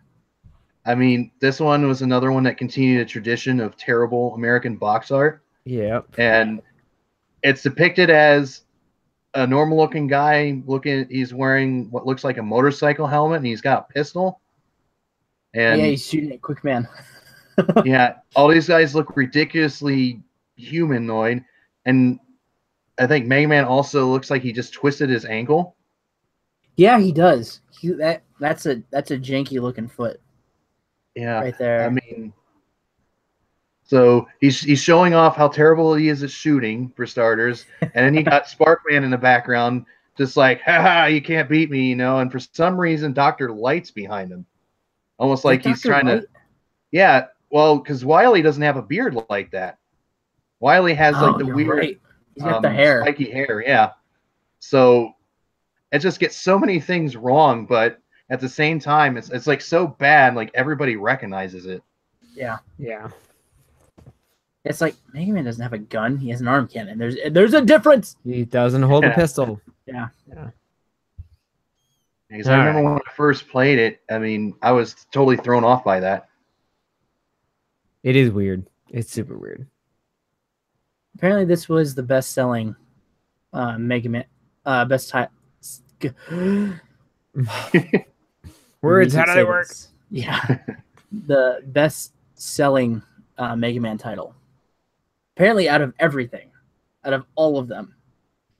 I mean, this one was another one that continued a tradition of terrible American box art. Yep. And it's depicted as a normal-looking guy. He's wearing what looks like a motorcycle helmet, and he's got a pistol. And yeah, he's shooting at Quick Man. yeah, all these guys look ridiculously humanoid, and I think Mega Man also looks like he just twisted his ankle. Yeah, he does. That's a janky looking foot. Yeah, right there. I mean, so he's showing off how terrible he is at shooting for starters, and then you got Sparkman in the background, just like, haha, you can't beat me, you know. And for some reason, Dr. Light's behind him, almost like he's trying to. Yeah, well, because Wily doesn't have a beard like that. Wily has like the weird. Right. He's got the hair, spiky hair. Yeah, so it just gets so many things wrong, but at the same time, it's like so bad, like everybody recognizes it. Yeah. Yeah. It's like Mega Man doesn't have a gun; he has an arm cannon. There's a difference. He doesn't hold a pistol. Yeah. Yeah. Because I remember when I first played it, I mean, I was totally thrown off by that. It is weird. It's super weird. Apparently, this was the best-selling Mega Man, best title. Words, how do they work? Yeah, the best-selling Mega Man title. Apparently, out of everything, out of all of them.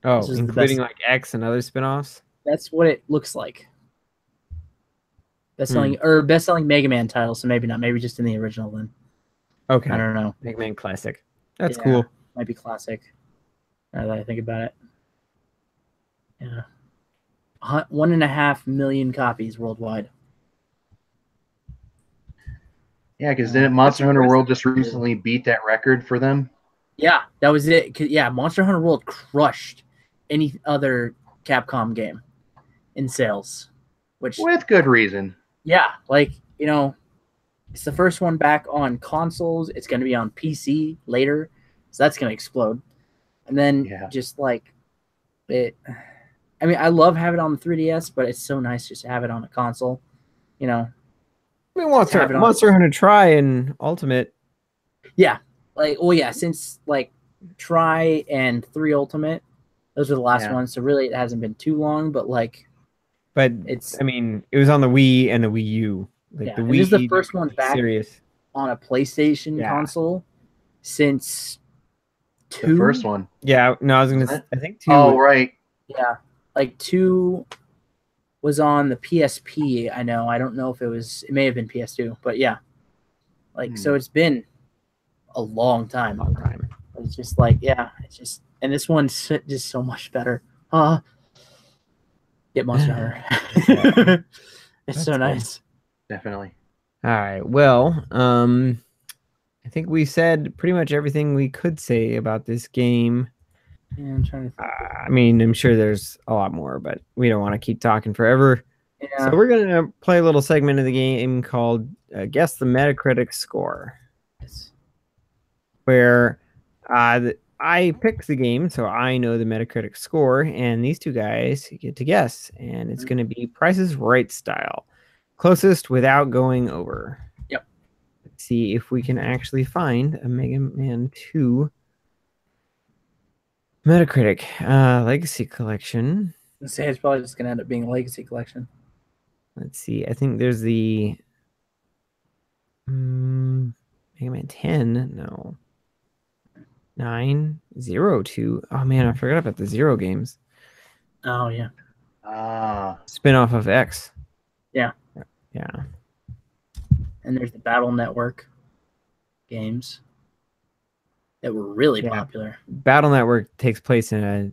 Oh, including like X and other spin-offs? That's what it looks like. Best-selling Mega Man title, so maybe not. Maybe just in the original then. Okay. I don't know. Mega Man Classic. That's cool. Might be classic. Now that I think about it. Yeah. 1.5 million copies worldwide. Yeah, because didn't Monster Hunter World just recently beat that record for them? Yeah, that was it. Yeah, Monster Hunter World crushed any other Capcom game in sales, which with good reason. Yeah, like, you know, it's the first one back on consoles. It's going to be on PC later, so that's going to explode. And then just like it, I mean, I love having it on the 3DS, but it's so nice just to have it on a console. You know, I mean, Monster Hunter Tri and Ultimate. Yeah, like, well, yeah, since like Tri and 3 Ultimate, those are the last ones. So really, it hasn't been too long, but like, it's. I mean, it was on the Wii and the Wii U. Like the Wii. This is the first one back on a PlayStation console since 2. The first one. Yeah, no, I was gonna. I think 2. Oh, right. Yeah, like 2 was on the PSP. I know. I don't know if it was. It may have been PS2, but yeah, like so it's been a long time. It's just like it's just, and this one's just so much better. Get Monster Hunter. It's so nice. Definitely. All right. Well, I think we said pretty much everything we could say about this game. Yeah, I'm trying to think. I mean, I'm sure there's a lot more, but we don't want to keep talking forever. Yeah. So we're going to play a little segment of the game called Guess the Metacritic Score. Yes. Where I picked the game, so I know the Metacritic score, and these two guys get to guess. And it's going to be Price is Right style. Closest without going over. Yep. Let's see if we can actually find a Mega Man 2 Metacritic Legacy Collection. Let's say it's probably just going to end up being a Legacy Collection. Let's see. I think there's the Mega Man 10. No. 902. Oh man, I forgot about the Zero games. Oh yeah. Spin-off of X. Yeah. Yeah. And there's the Battle Network games. that were really Yeah. popular. Battle Network takes place in a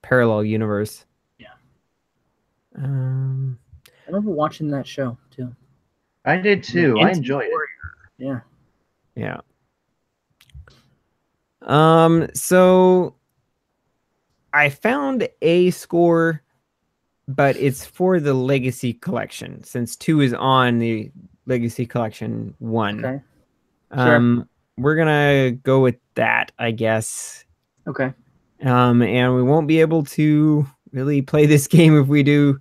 parallel universe. Yeah. I I remember watching that show too. I did too. I enjoyed it. Yeah. Yeah. So I found a score, but it's for the Legacy Collection since 2 is on the Legacy Collection 1. Okay. Sure. We're gonna go with that, I guess. Okay. And we won't be able to really play this game if we do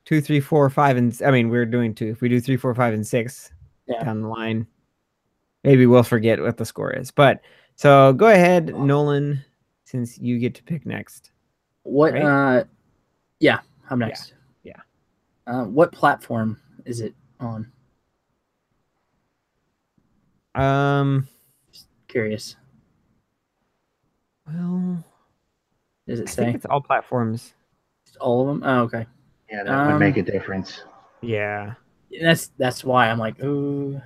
2, 3, 4, 5, and I mean we're doing 2. If we do 3, 4, 5, and 6 down the line, maybe we'll forget what the score is. But so go ahead, Nolan, since you get to pick next. What? Right? Yeah. I'm next. Yeah. What platform is it on? Just curious. Well, Does it I say? think it's all platforms. All of them? Oh, okay. Yeah, that would make a difference. Yeah. That's why I'm like, ooh.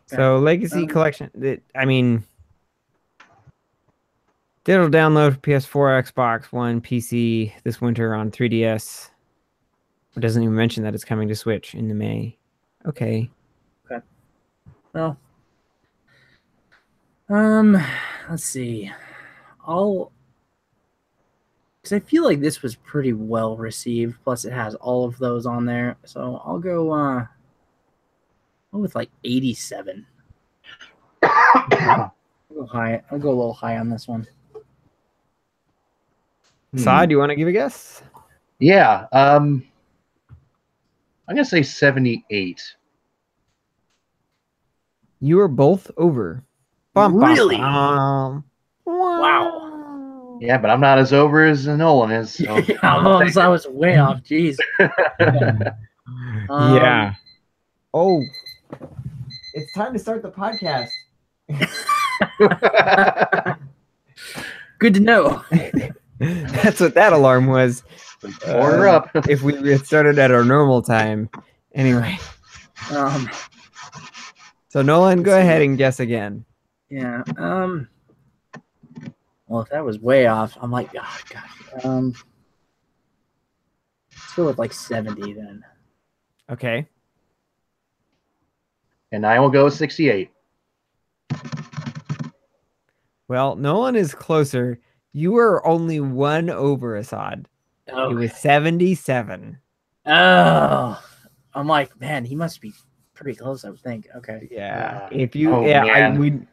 So Legacy Collection, I mean, it'll download for PS4, Xbox One, PC this winter on 3DS. It doesn't even mention that it's coming to Switch in the May. Okay. Well, let's see. Because I feel like this was pretty well received. Plus, it has all of those on there. So I'll go with like 87. I'll go high. I'll go a little high on this one. Saad, do you want to give a guess? Yeah. I'm gonna say 78. You are both over. Really? Wow. Yeah, but I'm not as over as Nolan is. So. I was way off. Jeez. Yeah. Oh, it's time to start the podcast. Good to know. That's what that alarm was. Order up. If we had started at our normal time. Anyway. So Nolan, go ahead and guess again. Yeah. Well, if that was way off, I'm like, oh, God. Let's go with like 70 then. Okay. And I will go 68. Well, Nolan is closer. You were only one over Assad. Okay. It was 77. Oh, I'm like, man, he must be pretty close, I would think. Okay. Yeah. If you, man.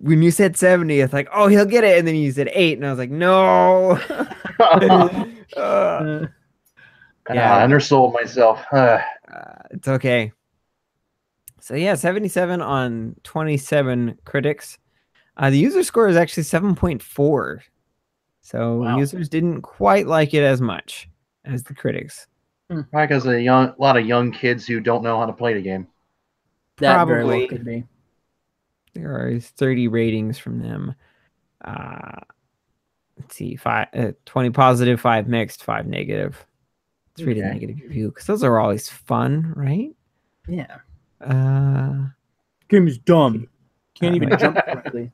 when you said 70, it's like, oh, he'll get it. And then you said 8, and I was like, no. I undersold myself. It's okay. So yeah, 77 on 27 critics. The user score is actually 7.4. So users didn't quite like it as much as the critics. Probably because a lot of young kids who don't know how to play the game. That Probably very well could be. There are 30 ratings from them. Let's see, 20 positive, 5 mixed, 5 negative. Let's read a negative review because those are always fun, right? Yeah. Game is dumb. Can't even jump correctly.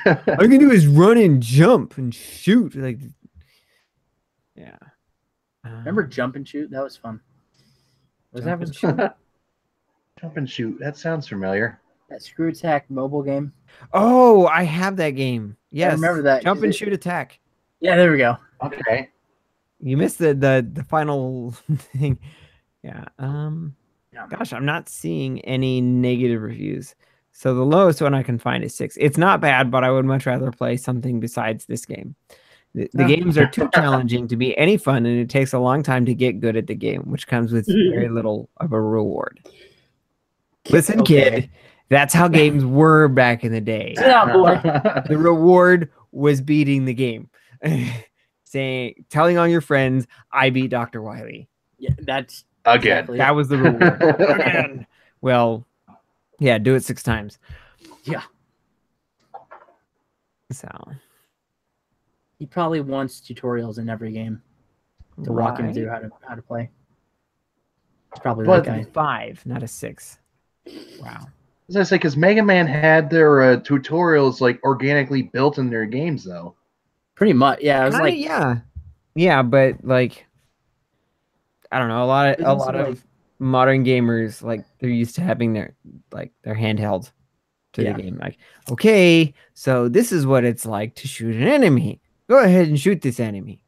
All you can do is run and jump and shoot. Like, yeah. Remember jump and shoot? That was fun. Was that Jump shoot? Jump and shoot. That sounds familiar. That Screw Attack mobile game. Oh, I have that game. Yes. I remember that. Jump and shoot attack. Yeah, there we go. Okay. You missed the final thing. Yeah. Gosh, I'm not seeing any negative reviews. So the lowest one I can find is 6. It's not bad, but I would much rather play something besides this game. The games are too challenging to be any fun, and it takes a long time to get good at the game, which comes with very little of a reward. Listen, kid, that's how games were back in the day. The reward was beating the game. Telling all your friends, I beat Dr. Wily. Yeah, that's again. Exactly that was the reward. Again. Well, yeah, do it 6 times. Yeah. So he probably wants tutorials in every game to walk him through how to play. It's probably that guy. 5, not a 6. Wow. As I say, because Mega Man had their tutorials like organically built in their games, though. Pretty much, yeah. It was Kinda, like yeah, but like I don't know, a There's lot also, like- of modern gamers like they're used to having their handheld to Yeah. the game. Like, okay, so this is what it's like to shoot an enemy. Go ahead and shoot this enemy.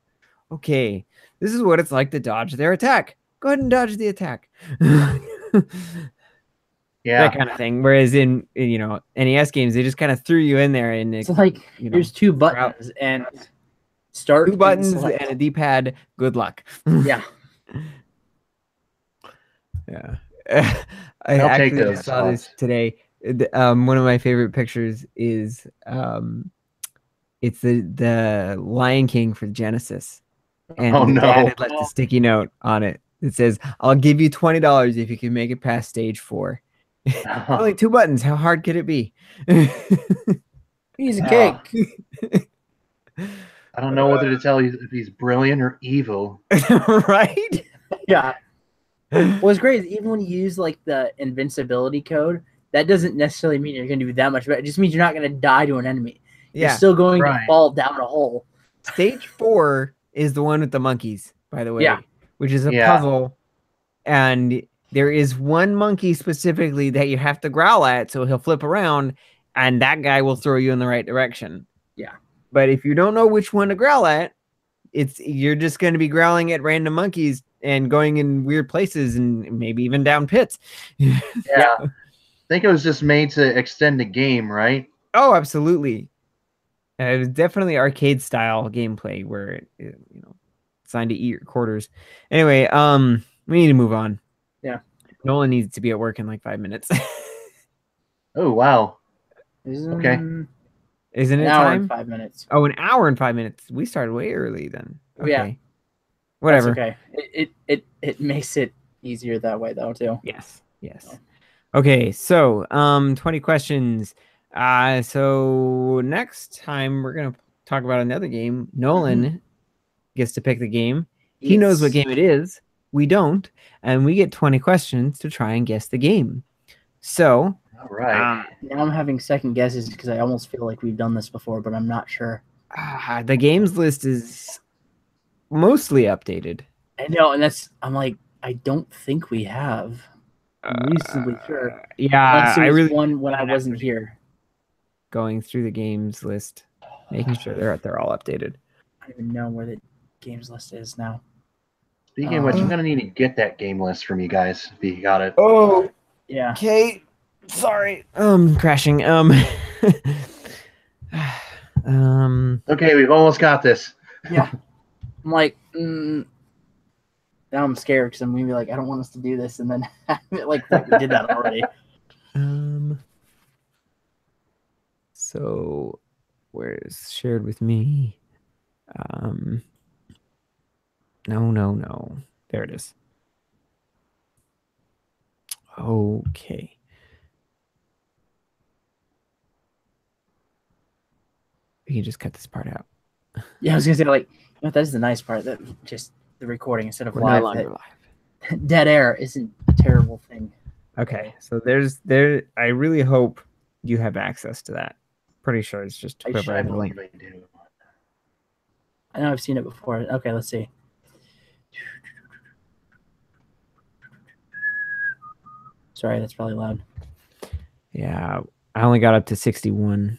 Okay, this is what it's like to dodge their attack. Go ahead and dodge the attack. Yeah. That kind of thing. Whereas in NES games, they just kind of threw you in there and it's like there's two buttons and start two buttons select. and a D-pad. Good luck. Yeah. Yeah. I I'll take actually those just saw this odds. today. One of my favorite pictures is it's the Lion King for Genesis. And Oh, the no. dad had left a sticky note on it. It says, "I'll give you $20 if you can make it past stage 4." Only 2 buttons. How hard could it be? Piece of cake. I don't know whether to tell you if he's brilliant or evil. Right? Yeah. What's great is even when you use like the invincibility code, that doesn't necessarily mean you're going to do that much better. It just means you're not going to die to an enemy. You're Yeah. still going to Right. fall down a hole. Stage 4 is the one with the monkeys, by the way, Yeah. which is a Yeah. puzzle. And there is one monkey specifically that you have to growl at, so he'll flip around, and that guy will throw you in the right direction. Yeah. But if you don't know which one to growl at, you're just going to be growling at random monkeys and going in weird places and maybe even down pits. Yeah. I think it was just made to extend the game, right? Oh, absolutely. It was definitely arcade style gameplay where it signed to eat your quarters. Anyway, we need to move on. Yeah. Nolan needs to be at work in like 5 minutes. Oh, wow. Okay. Isn't it An hour time? and 5 minutes. Oh, an hour and 5 minutes. We started way early then. Okay. Yeah. Whatever. That's okay. It makes it easier that way though too. Yes. Okay, so 20 questions. So next time we're gonna talk about another game. Nolan gets to pick the game. He knows what game it is. We don't, and we get 20 questions to try and guess the game. So All right. Now I'm having second guesses because I almost feel like we've done this before, but I'm not sure. The games list is mostly updated. I know, and I'm like, I don't think we have. I'm reasonably sure. Yeah, Unless there I was really one when I wasn't here. going through the games list, making sure they're all updated. I don't even know where the games list is now. Speaking of which, I'm going to need to get that game list from you guys if you got it. Oh, Yeah. okay. Sorry. Crashing. Okay, we've almost got this. Yeah. I'm like, now I'm scared because I'm going to be like, I don't want us to do this. And then like, we did that already. So where's shared with me? No. There it is. Okay. We can just cut this part out. Yeah, I was going to say, like, that's the nice part, that just the recording instead of We're no live. longer live. Dead air isn't a terrible thing. Okay, so I really hope you have access to that. Pretty sure it's just I whoever I had the link. believe I do. I know I've seen it before. Okay, let's see. Sorry, that's probably loud. Yeah, I only got up to 61.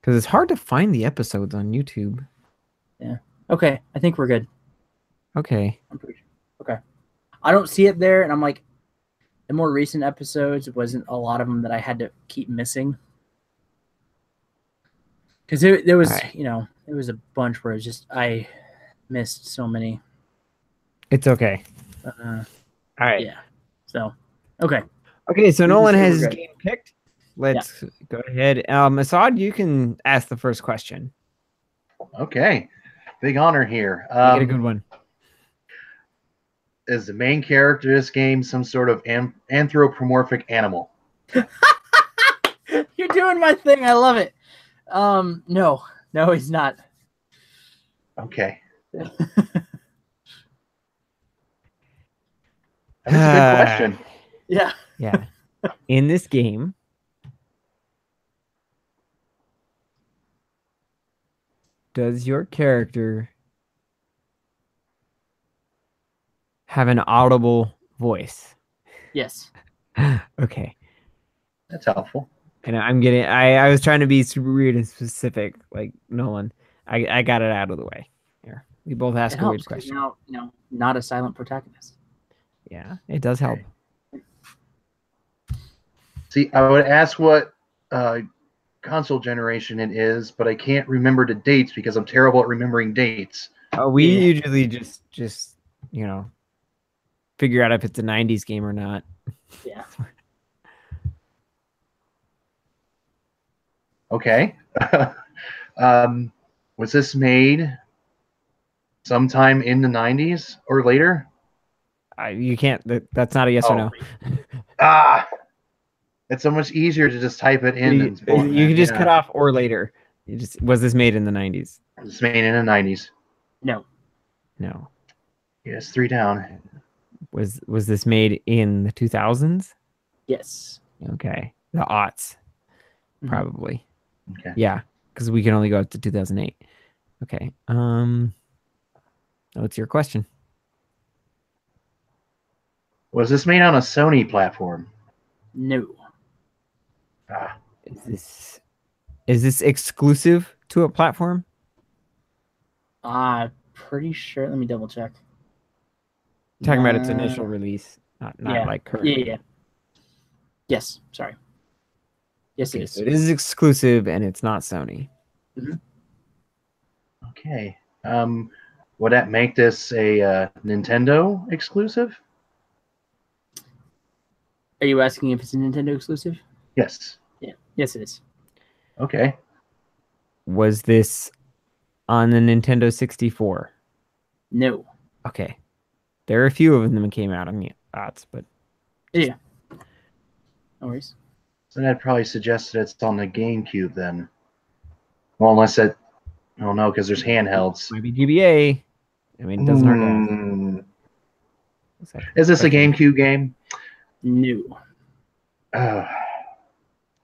Because it's hard to find the episodes on YouTube. Okay, I think we're good. Okay. I'm pretty sure. Okay. I don't see it there, and I'm like, the more recent episodes, it wasn't a lot of them that I had to keep missing. Because there was, Alright. there was a bunch where I missed so many. It's okay. Uh, All right. yeah. So, okay. Okay, so We Nolan just say has we're his good. game picked. Let's go ahead. Assad, you can ask the first question. Okay. Big honor here. You get a good one. Is the main character of this game some sort of anthropomorphic animal? You're doing my thing. I love it. No, he's not. Okay. That's a good question. Yeah. Yeah. In this game, does your character have an audible voice? Yes. Okay. That's helpful. And I was trying to be super weird and specific, like Nolan. I got it out of the way. Here. We both ask It a weird helps 'cause question. now, not a silent protagonist. Yeah, it does help. See, I would ask what console generation it is, but I can't remember the dates because I'm terrible at remembering dates. We Yeah. usually just figure out if it's a 90s game or not. Yeah. Okay. Was this made sometime in the 90s or later? You can't. That's not a yes or no. Ah, it's so much easier to just type it in. You can just cut off or later. Was this made in the 90s? It's made in the 90s. No. No. Yes, 3 down. Was this made in the 2000s? Yes. Okay. The aughts, Mhm. probably. Okay. Yeah, because we can only go up to 2008. Okay. What's your question? Was this made on a Sony platform? No. Ah, Is this exclusive to a platform? Pretty sure. Let me double check. Talking about its initial release, not yeah. like current. Yeah. Yes. Sorry. Yes, Okay, it is. so it is exclusive and it's not Sony. okay. Would that make this a Nintendo exclusive? Are you asking if it's a Nintendo exclusive? Yes. Yeah. Yes, it is. Okay. Was this on the Nintendo 64? No. Okay. There are a few of them that came out on the aughts, but Yeah. No worries. So that probably suggests that it's on the GameCube then. Well, unless it, I don't know, because there's handhelds. might be GBA. I mean, it doesn't hurt to ask. Is this a GameCube game? No.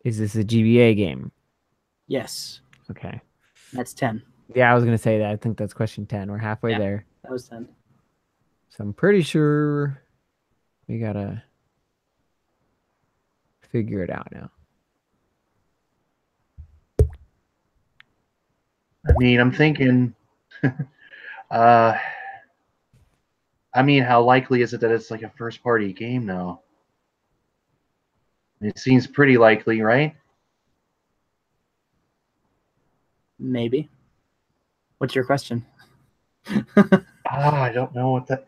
Is this a GBA game? Yes. Okay. That's 10. Yeah, I was gonna say that. I think that's question 10. We're halfway there. That was 10. So I'm pretty sure we gotta figure it out now. I mean, I'm thinking. I mean, how likely is it that it's like a first-party game now? It seems pretty likely, right? Maybe. What's your question? I don't know what that.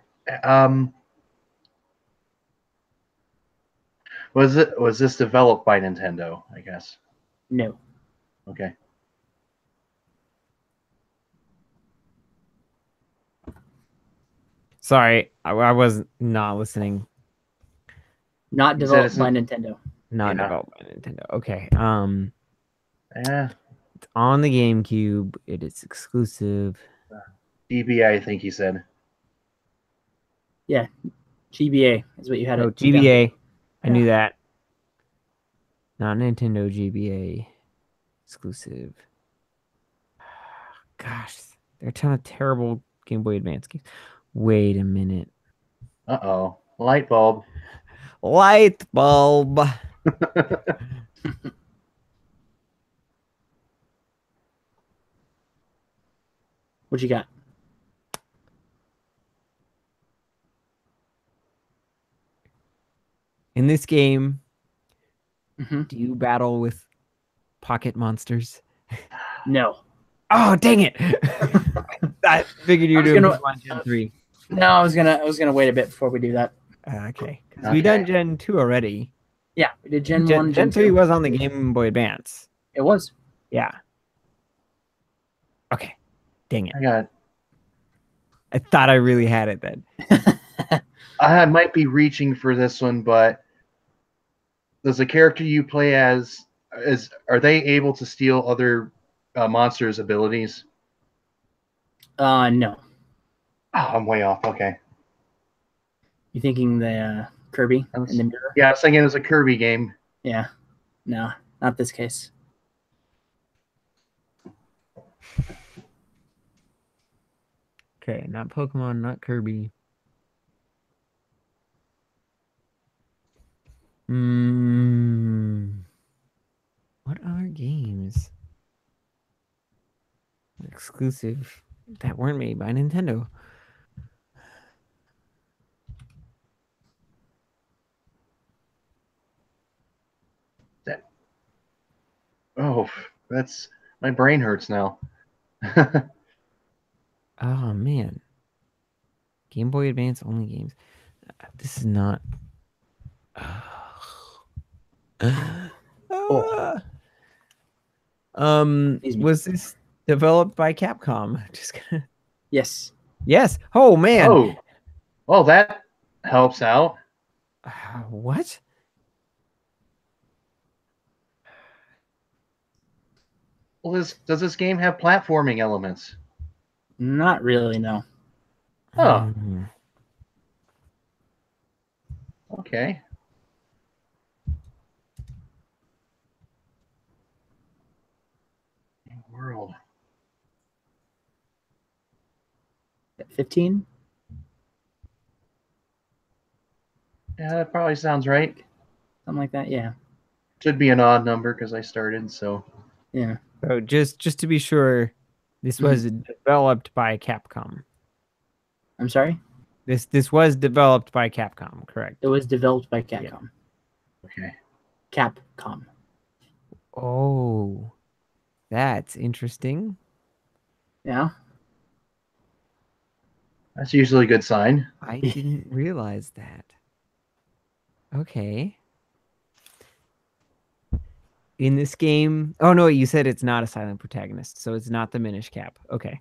Was this developed by Nintendo? I guess. No. Okay. Sorry, I was not listening. Not developed by Nintendo. Not developed by Nintendo. Okay. Yeah. It's on the GameCube. It is exclusive. GBA, I think he said. Yeah. GBA is what you had. Oh, GBA. I knew that. Not Nintendo GBA exclusive. Gosh, there are a ton of terrible Game Boy Advance games. Wait a minute. Uh-oh. Light bulb. Light bulb. What you got? In this game, Mm-hmm. do you battle with pocket monsters? No. Oh, dang it! I figured you were doing Gen 3. No, I was gonna wait a bit before we do that. Okay, because we done Gen 2 already. Yeah, we did Gen 1. Gen 3 was on the Game Boy Advance. It was. Yeah. Okay. Dang it. I thought I really had it then. I might be reaching for this one, but does the character you play as are they able to steal other monsters' abilities? No. Oh, I'm way off. Okay. You thinking the Kirby in the mirror? Yeah, I was thinking it was a Kirby game. Yeah. No, not this case. Okay, not Pokemon, not Kirby. What are games exclusive that weren't made by Nintendo? Oh, that's my brain hurts now. Oh man, Game Boy Advance only games. This is not. Was this developed by Capcom? Just gonna. Yes. Yes. Oh man. Oh, well, that helps out. What? Well, does this game have platforming elements? Not really, no. Oh. Okay. World. 15? Yeah, that probably sounds right. Something like that, yeah. Should be an odd number because I started, so. Yeah. So just to be sure, this was developed by Capcom. I'm sorry? This was developed by Capcom, correct? It was developed by Capcom. Yeah. Okay. Capcom. Oh, that's interesting. Yeah. That's usually a good sign. I didn't realize that. Okay. In this game, oh no, you said it's not a silent protagonist, so it's not the Minish Cap. Okay.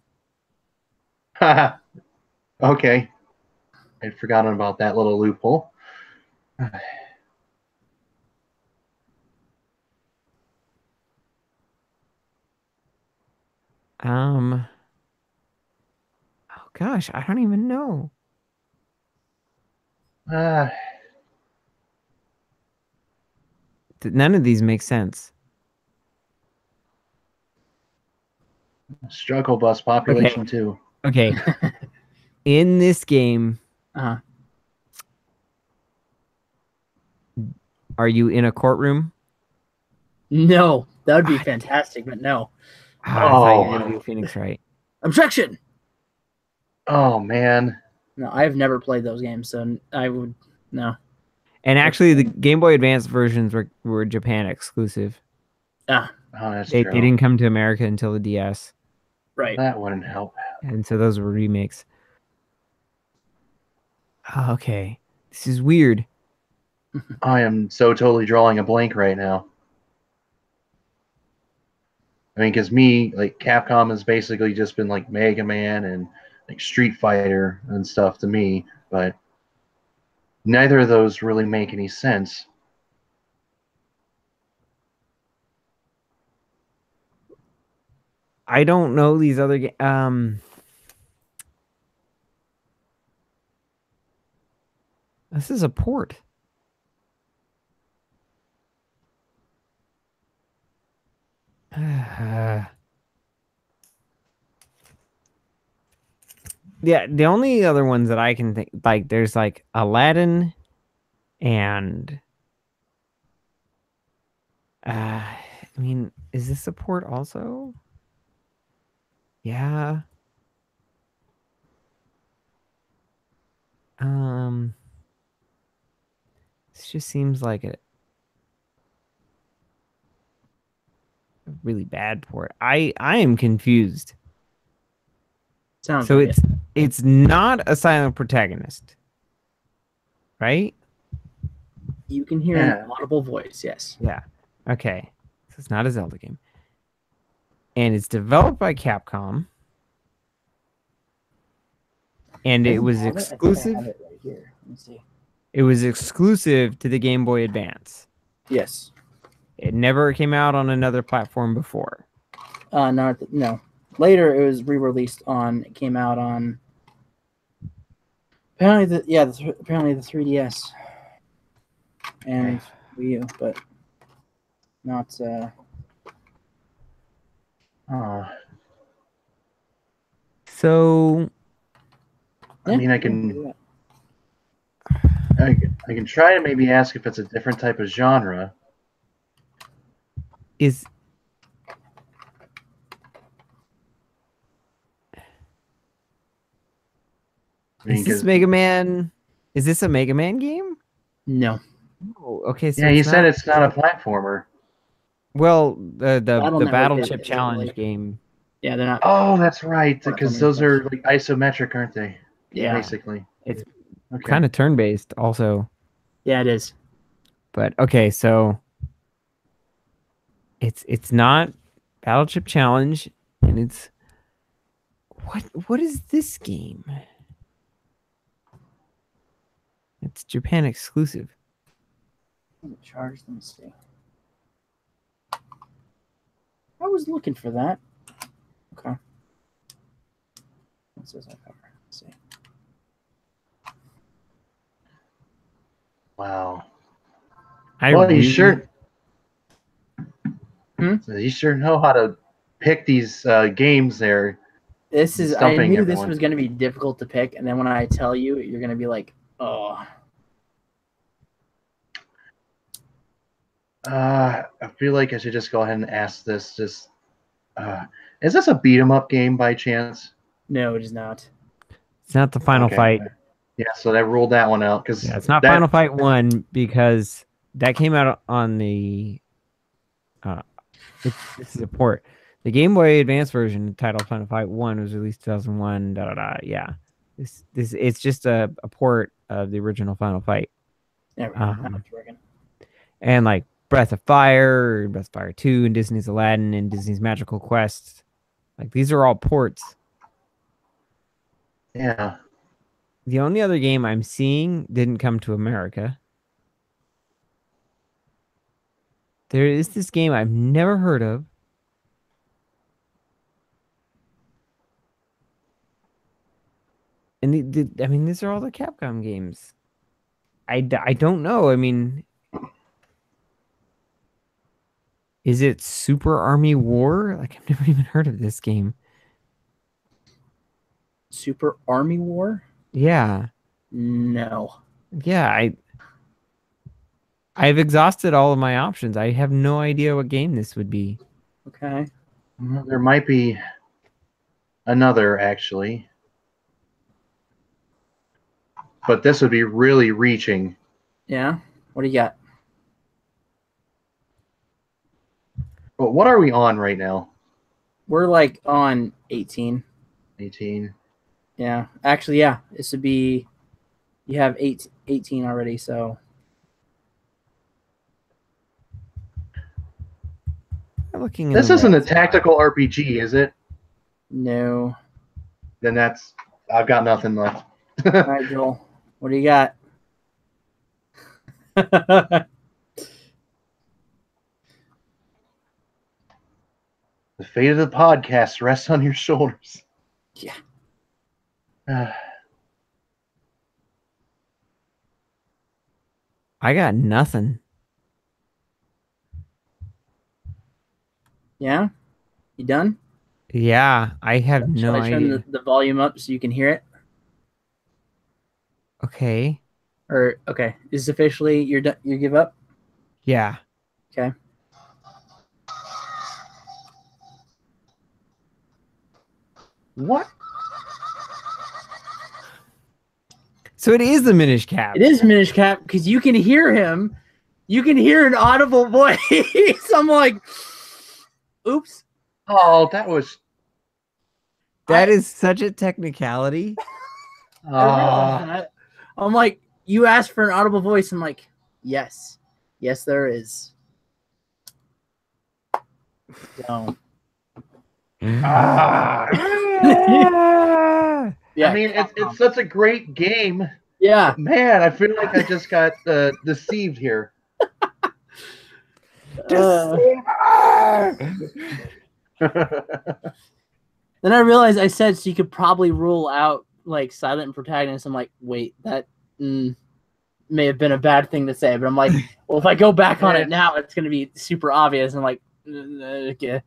Okay. I'd forgotten about that little loophole. Oh gosh, I don't even know. None of these make sense. Struggle bus population too. Okay. In this game, are you in a courtroom? No, that would be fantastic, but no. I thought you were going to be Phoenix Wright. Objection! Oh, man. No, I've never played those games, so I would, no. And actually, the Game Boy Advance versions were Japan exclusive. Ah. Oh, that's they true. didn't come to America until the DS. Right. That wouldn't help. And so those were remakes. Oh, okay. This is weird. I am so totally drawing a blank right now. I mean, because Capcom has basically just been like Mega Man and like Street Fighter and stuff to me, but neither of those really make any sense. I don't know these other games. This is a port. Yeah, the only other ones that I can think, like, there's like Aladdin and I mean, is this a port also? Yeah. This just seems like a really bad port. I am confused. Sounds so like it's not a silent protagonist, right? You can hear an audible voice, yes. Yeah. Okay. So it's not a Zelda game. And it's developed by Capcom. And it was exclusive. I have it right here. Let me see. It was exclusive to the Game Boy Advance. Yes. It never came out on another platform before. No. Later, it was re-released on. It came out on Apparently, apparently the 3DS and Wii U, but not. Oh, So I mean, I can try to maybe ask if it's a different type of genre. is mean, this 'cause- Mega Man? Is this a Mega Man game? No. Oh, okay. So yeah, you it's said not- it's not a platformer. Well, the Network Battle is Chip really- Challenge game. Yeah, they're not. Oh, that's right, because Platforming those are games. like isometric, aren't they? Yeah. Basically. It's Okay. kind of turn-based also. Yeah, it is. But okay, so it's not Battle Chip Challenge, and it's what is this game? It's Japan exclusive. Charge. Let me see. I was looking for that. Okay. What says I cover? Let's see. Wow. I Well, you really- sure. Hmm? So you sure know how to pick these games there. This is. I Stumping knew this everyone. was going to be difficult to pick, and then when I tell you, you're going to be like, "Oh, I feel like I should just go ahead and ask this. Just, is this a beat 'em up game by chance? no, it is not." It's not the Final Okay. Fight. Yeah, so that ruled that one out because Yeah, it's not Final Fight 1 because that came out on the. This is a port. The Game Boy Advance version titled Final Fight 1 was released 2001. Da, da, da, yeah, this it's just a port of the original Final Fight, There we go. Uh-huh. Now it's working. and like Breath of Fire, Breath of Fire 2, and Disney's Aladdin and Disney's Magical Quest. Like these are all ports. Yeah. The only other game I'm seeing didn't come to America. There is this game I've never heard of. And I mean, these are all the Capcom games. I don't know. I mean, is it Super Army War? Like, I've never even heard of this game. Super Army War? Yeah. No. Yeah, I've exhausted all of my options. I have no idea what game this would be. Okay. Well, there might be another actually, but this would be really reaching. Yeah. What do you got? But what are we on right now? We're like on 18. 18. Yeah. Actually, yeah. This would be. You have 18 already, so. I'm looking. in This the isn't a red. tactical RPG, is it? No. Then I've got nothing left. All right, Joel. What do you got? The fate of the podcast rests on your shoulders. Yeah. I got nothing. Yeah? You done? Yeah, I have Should no I turn idea. the volume up so you can hear it? Okay. Or okay, is this officially you're done? You give up? Yeah. Okay. What? So it is the Minish Cap. It is Minish Cap because you can hear him. You can hear an audible voice. I'm like, oops. Oh, that was. That is such a technicality. I realized that. I'm like, you asked for an audible voice. I'm like, yes. Yes, there is. So, Ah. yeah. I mean, it's such a great game. Yeah. Man, I feel like I just got deceived here. Then I realized I said so you could probably rule out like silent protagonist, I'm like, wait, that may have been a bad thing to say, but I'm like, well, if I go back on it now, it's gonna be super obvious. I'm like, okay,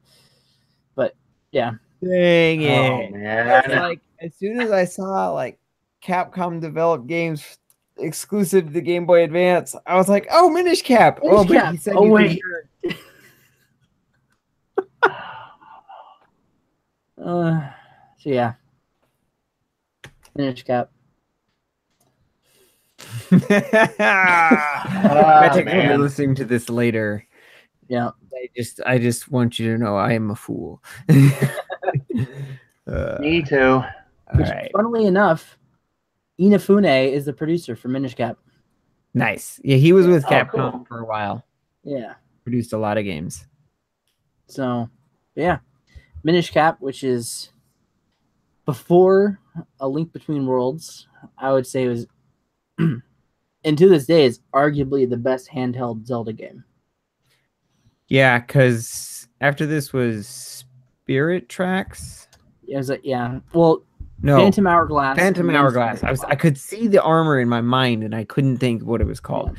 but yeah. Dang it! Oh man! It's like as soon as I saw like Capcom developed games exclusive to Game Boy Advance, I was like, "Oh, Minish Cap!" Minish but Cap. he said Oh, you could wait. hear So yeah, Minish Cap. it. I think I'll be man. listening to this later. Yeah, I just want you to know I am a fool. Me too. All which, right, funnily enough, Inafune is the producer for Minish Cap. nice. Yeah, he was with Oh, Capcom cool. for a while. Yeah. Produced a lot of games. So, yeah, Minish Cap, which is before A Link Between Worlds, I would say was, and to this day, is arguably the best handheld Zelda game. Yeah, because after this was Spirit Tracks. It was like, yeah, well, No, Phantom Hourglass. Phantom and then Hourglass. Spirit I could see the armor in my mind, and I couldn't think what it was Yeah. called.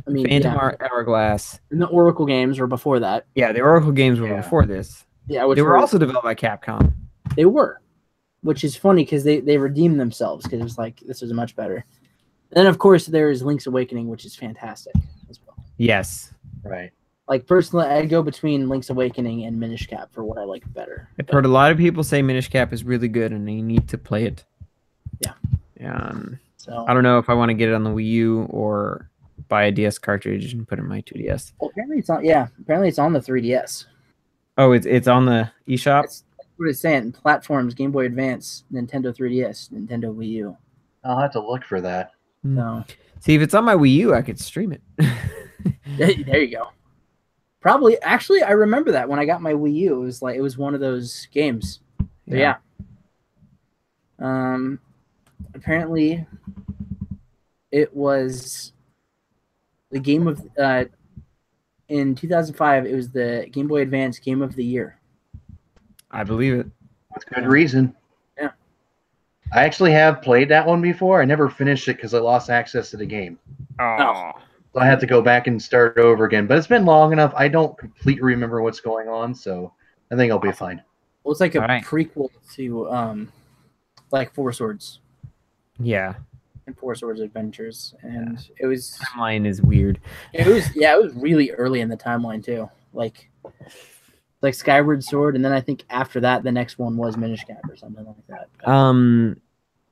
I mean, Phantom yeah. Hourglass. And the Oracle games were before that. Yeah, the Oracle games were Yeah. before this. Yeah, which They were also developed by Capcom. they were, which is funny because they redeemed themselves because it was like this was much better. And then of course there is Link's Awakening, which is fantastic as well. Yes, Right. Like personally, I'd go between Link's Awakening and Minish Cap for what I like better. I've heard a lot of people say Minish Cap is really good, and they need to play it. Yeah. So I don't know if I want to get it on the Wii U or buy a DS cartridge and put it in my 2DS. well, apparently it's on. Yeah, apparently it's on the 3DS. Oh, it's on the eShop. That's what it's saying. Platforms: Game Boy Advance, Nintendo 3DS, Nintendo Wii U. I'll have to look for that. So See, if it's on my Wii U, I could stream it. there you go. Probably, actually, I remember that when I got my Wii U. It was one of those games. But yeah. Apparently, it was the game of in 2005. It was the Game Boy Advance Game of the Year. I believe it. With good reason. Yeah. I actually have played that one before. I never finished it because I lost access to the game. Oh, So I had to go back and start over again. But it's been long enough. I don't completely remember what's going on, so I think I'll be fine. Well, it's like a All right. prequel to like Four Swords yeah. and Four Swords Adventures, and it was Timeline is weird. it was really early in the timeline too. Like Skyward Sword, and then I think after that the next one was Minish Cap or something like that.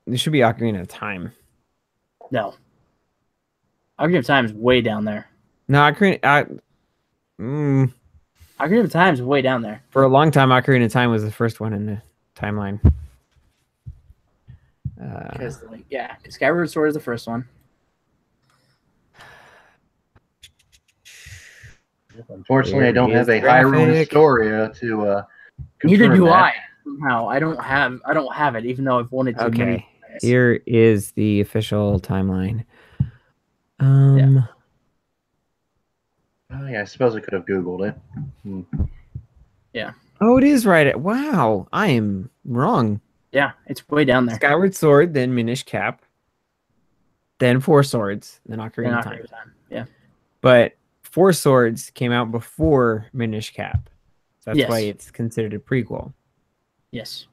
There should be Ocarina of Time. No. Ocarina of Time is way down there. No, Ocarina of Time is way down there. for a long time, Ocarina of Time was the first one in the timeline. Because Skyward Sword is the first one. Unfortunately, I don't There have a is Hyrule graphic. Historia to Neither confirm do that. I. Somehow I don't have it, even though I've wanted to. Okay, many times. here is the official timeline. Oh, yeah, I suppose I could have Googled it. Oh, it is right. Wow, I am wrong. Yeah, it's way down there. Skyward Sword, then Minish Cap, then Four Swords, then And Ocarina of Ocarina Time. of Time. Yeah. But Four Swords came out before Minish Cap. So that's Yes. why it's considered a prequel. Yes.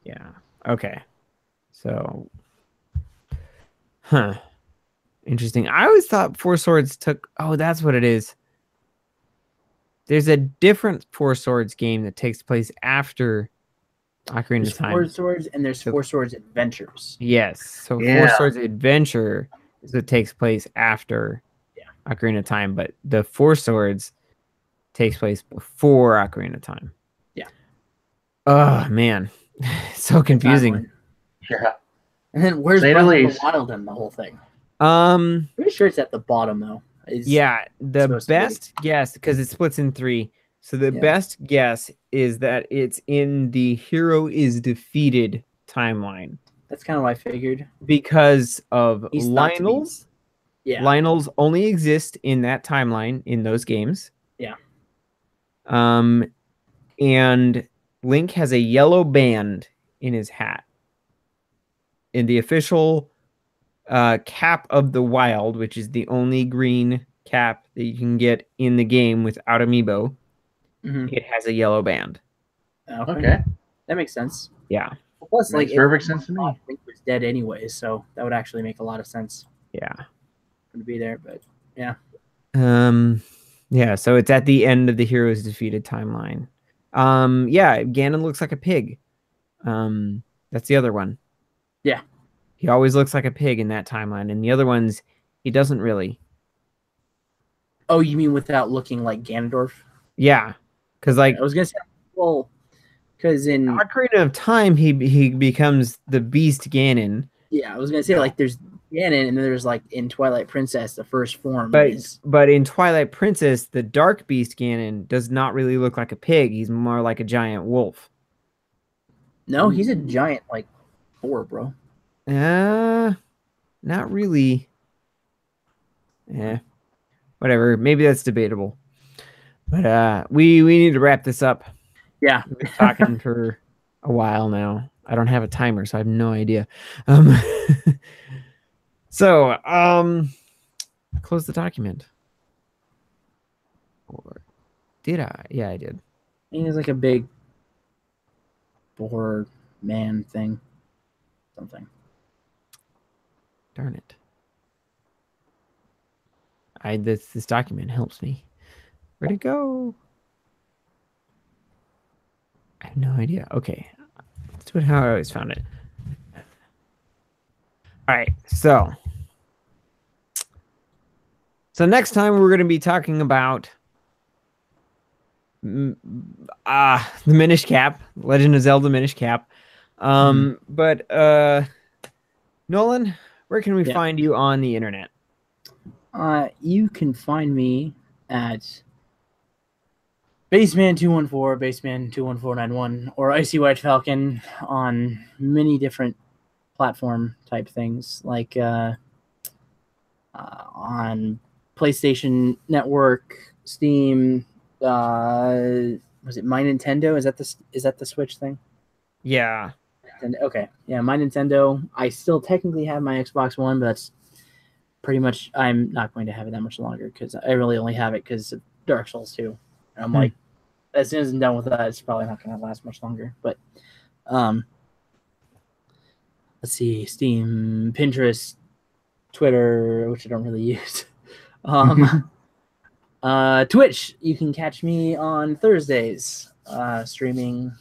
Yeah. Okay. So, interesting. I always thought Four Swords took. Oh, that's what it is. There's a different Four Swords game that takes place after Ocarina There's of Time. Four Swords and there's Four Swords Adventures. Yes. So Four Yeah. Swords Adventure is what takes place after Yeah. Ocarina of Time, but the Four Swords takes place before Ocarina of Time. Yeah. Oh man, so confusing. Timeline. Yeah. And then where's Say the Breath of the least. Wild in the whole thing? Um, Pretty sure it's at the bottom though. yeah, the supposed to be. best guess, because it splits in three. So the Yeah. best guess is that it's in the hero is defeated timeline That's kind of what I figured. because of He's thought to be- Lionel's. Yeah. Lionel's only exist in that timeline in those games. Yeah. And Link has a yellow band in his hat. In the official cap of the wild, which is the only green cap that you can get in the game without amiibo, it has a yellow band. Okay. That makes sense. Yeah. Plus, Makes perfect sense to me. I think was dead anyway, so that would actually make a lot of sense. Yeah. To be there, but yeah. Yeah, so it's at the end of the Heroes Defeated timeline. Yeah, Ganon looks like a pig. That's the other one. Yeah. He always looks like a pig in that timeline, and the other ones, he doesn't really. Oh, you mean without looking like Ganondorf? Yeah, because like I was gonna say, well, because in Ocarina of Time, he becomes the Beast Ganon. Yeah, I was gonna say like there's Ganon, and then there's like in Twilight Princess, the first form. But in Twilight Princess, the Dark Beast Ganon does not really look like a pig. He's more like a giant wolf. No, he's a giant like boar, bro. Not really. Whatever. Maybe that's debatable. But we need to wrap this up. Yeah, we've been talking for a while now. I don't have a timer, so I have no idea. So, close the document. Or did I? Yeah, I did. He is like a big boar man thing. Something. Darn it. This document helps me. Where'd it go? I have no idea. Okay. Let's do it how I always found it. All right. So next time we're going to be talking about the Minish Cap, Legend of Zelda Minish Cap. But Nolan, where can we find you on the internet? You can find me at Baseman214, Baseman21491, or Icy White Falcon on many different platform type things, like on PlayStation Network, Steam. Was it My Nintendo? Is that the Switch thing? Yeah. Okay. Yeah, My Nintendo. I still technically have my Xbox One, but that's pretty much. I'm not going to have it that much longer because I really only have it because of Dark Souls 2. And I'm like, as soon as I'm done with that, it's probably not going to last much longer. But let's see, Steam, Pinterest, Twitter, which I don't really use. Twitch, you can catch me on Thursdays, streaming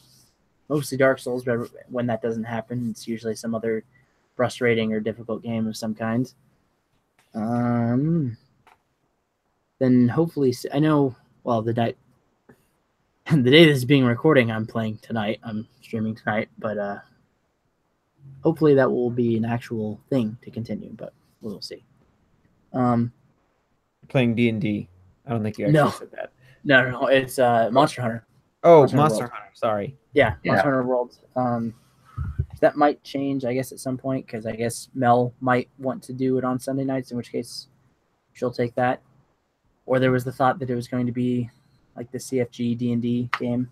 mostly Dark Souls, but when that doesn't happen, it's usually some other frustrating or difficult game of some kind. Then hopefully, I know, well, the day this is being recording, I'm playing tonight. I'm streaming tonight, but hopefully that will be an actual thing to continue, but we'll see. Playing D&D. I don't think you actually said that. No, it's Monster Hunter. Oh, Monster Hunter. Sorry. Yeah, Monster Hunter World. That might change, I guess, at some point, because I guess Mel might want to do it on Sunday nights, in which case she'll take that. Or there was the thought that it was going to be like the CFG D&D game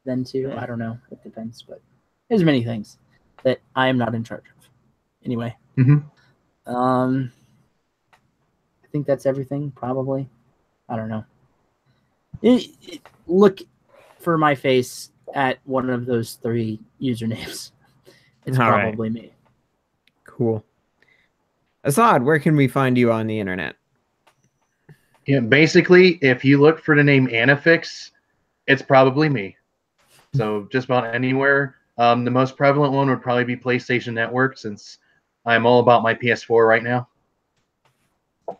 then too. I don't know. It depends, but there's many things that I am not in charge of. Anyway. I think that's everything, probably. I don't know. Look for my face at one of those 3 usernames. It's probably me. Cool. Assad, where can we find you on the internet? Yeah, basically, if you look for the name Anifix, it's probably me. So just about anywhere. The most prevalent one would probably be PlayStation Network, since I'm all about my PS4 right now. All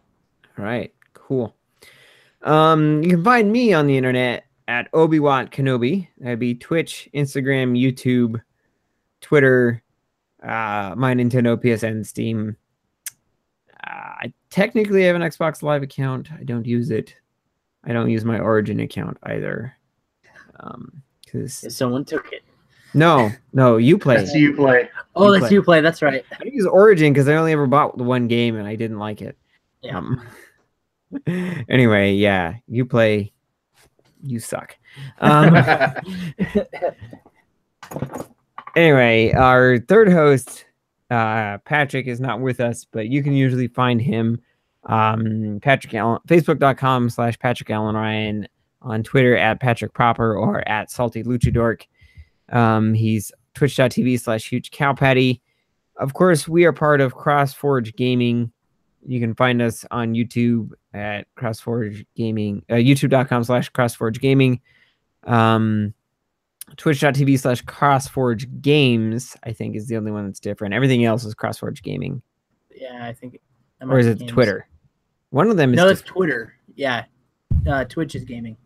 right, cool. You can find me on the internet at Obi-Wan Kenobi. That'd be Twitch, Instagram, YouTube, Twitter, my Nintendo, PSN, Steam. I technically have an Xbox Live account. I don't use it. I don't use my Origin account either. Because someone took it. No, Uplay. That's Uplay. Oh, that's Uplay. That's right. I use Origin because I only ever bought the one game and I didn't like it. Yeah. Anyway, yeah, Uplay. You suck. Anyway, our third host, Patrick, is not with us, but you can usually find him Patrick Allen, Facebook.com/Patrick Allen Ryan, on Twitter at Patrick Proper or at Salty Luchadork. He's twitch.tv/Huge Cow Patty. Of course, we are part of CrossForge Gaming. You can find us on YouTube at CrossForge Gaming, youtube.com/CrossForge Gaming. Twitch.tv/CrossForge Games, I think, is the only one that's different. Everything else is CrossForge Gaming. Yeah, I think. Or is it Games. Twitter? One of them is. No, it's Twitter. Yeah. Twitch is gaming.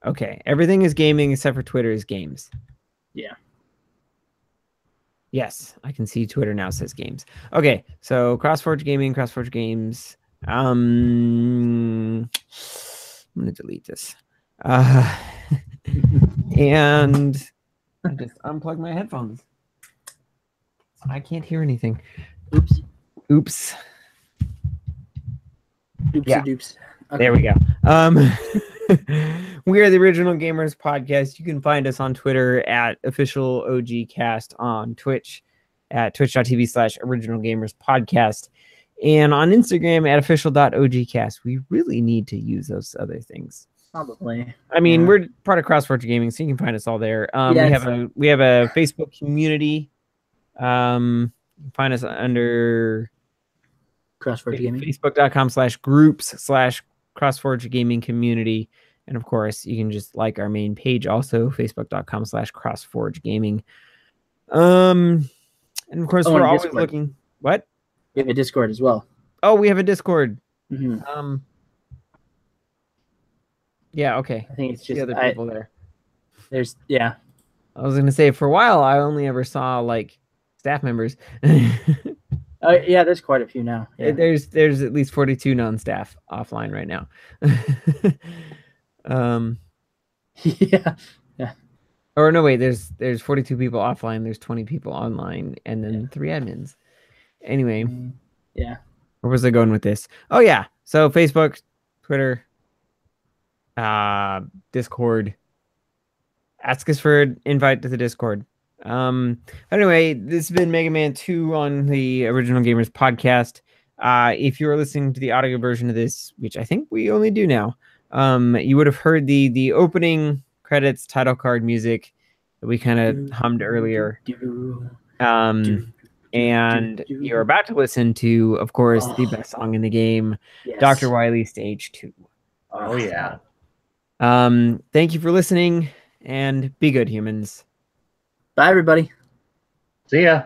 Okay. Everything is gaming except for Twitter is games. Yeah. Yes, I can see Twitter now says games. Okay, so CrossForge Gaming, CrossForge Games. I'm gonna delete this. And I just unplugged my headphones. I can't hear anything. Oops. Oops. Doopsie Yeah. doops. Okay. There we go. We are the Original Gamers Podcast. You can find us on Twitter at official OGcast, on Twitch at twitch.tv/Original Gamers Podcast, and on Instagram at official.ogcast. We really need to use those other things. Probably. I mean, Yeah. we're part of CrossForge Gaming, so you can find us all there. Yes. We have a Facebook community. You can find us under CrossForge Gaming. Facebook.com/groups/CrossForge Gaming Community. And of course, you can just like our main page also, Facebook.com/CrossForge Gaming. And of course, we're always Discord. looking. What? We have a Discord as well. Oh, we have a Discord. Mm-hmm. Yeah, okay. I think it's The just other people there. There's yeah. I was gonna say, for a while I only ever saw like staff members. Yeah, there's quite a few now. Yeah. There's at least 42 non-staff offline right now. Yeah. Or no, wait, there's 42 people offline, there's 20 people online, and then 3 admins. Anyway, Yeah. where was I going with this? Oh yeah, so Facebook, Twitter, Discord. Ask us for an invite to the Discord. Anyway, this has been Mega Man 2 on the Original Gamers Podcast. If you are listening to the audio version of this, which I think we only do now, you would have heard the opening credits title card music that we kind of hummed earlier. And you're about to listen to, of course, the best song in the game, Yes. Dr. Wily Stage 2. Oh yeah. Thank you for listening, and be good, humans. Bye, everybody. See ya.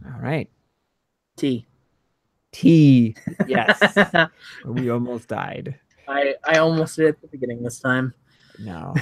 All right. T. Yes. We almost died. I almost did at the beginning this time. No.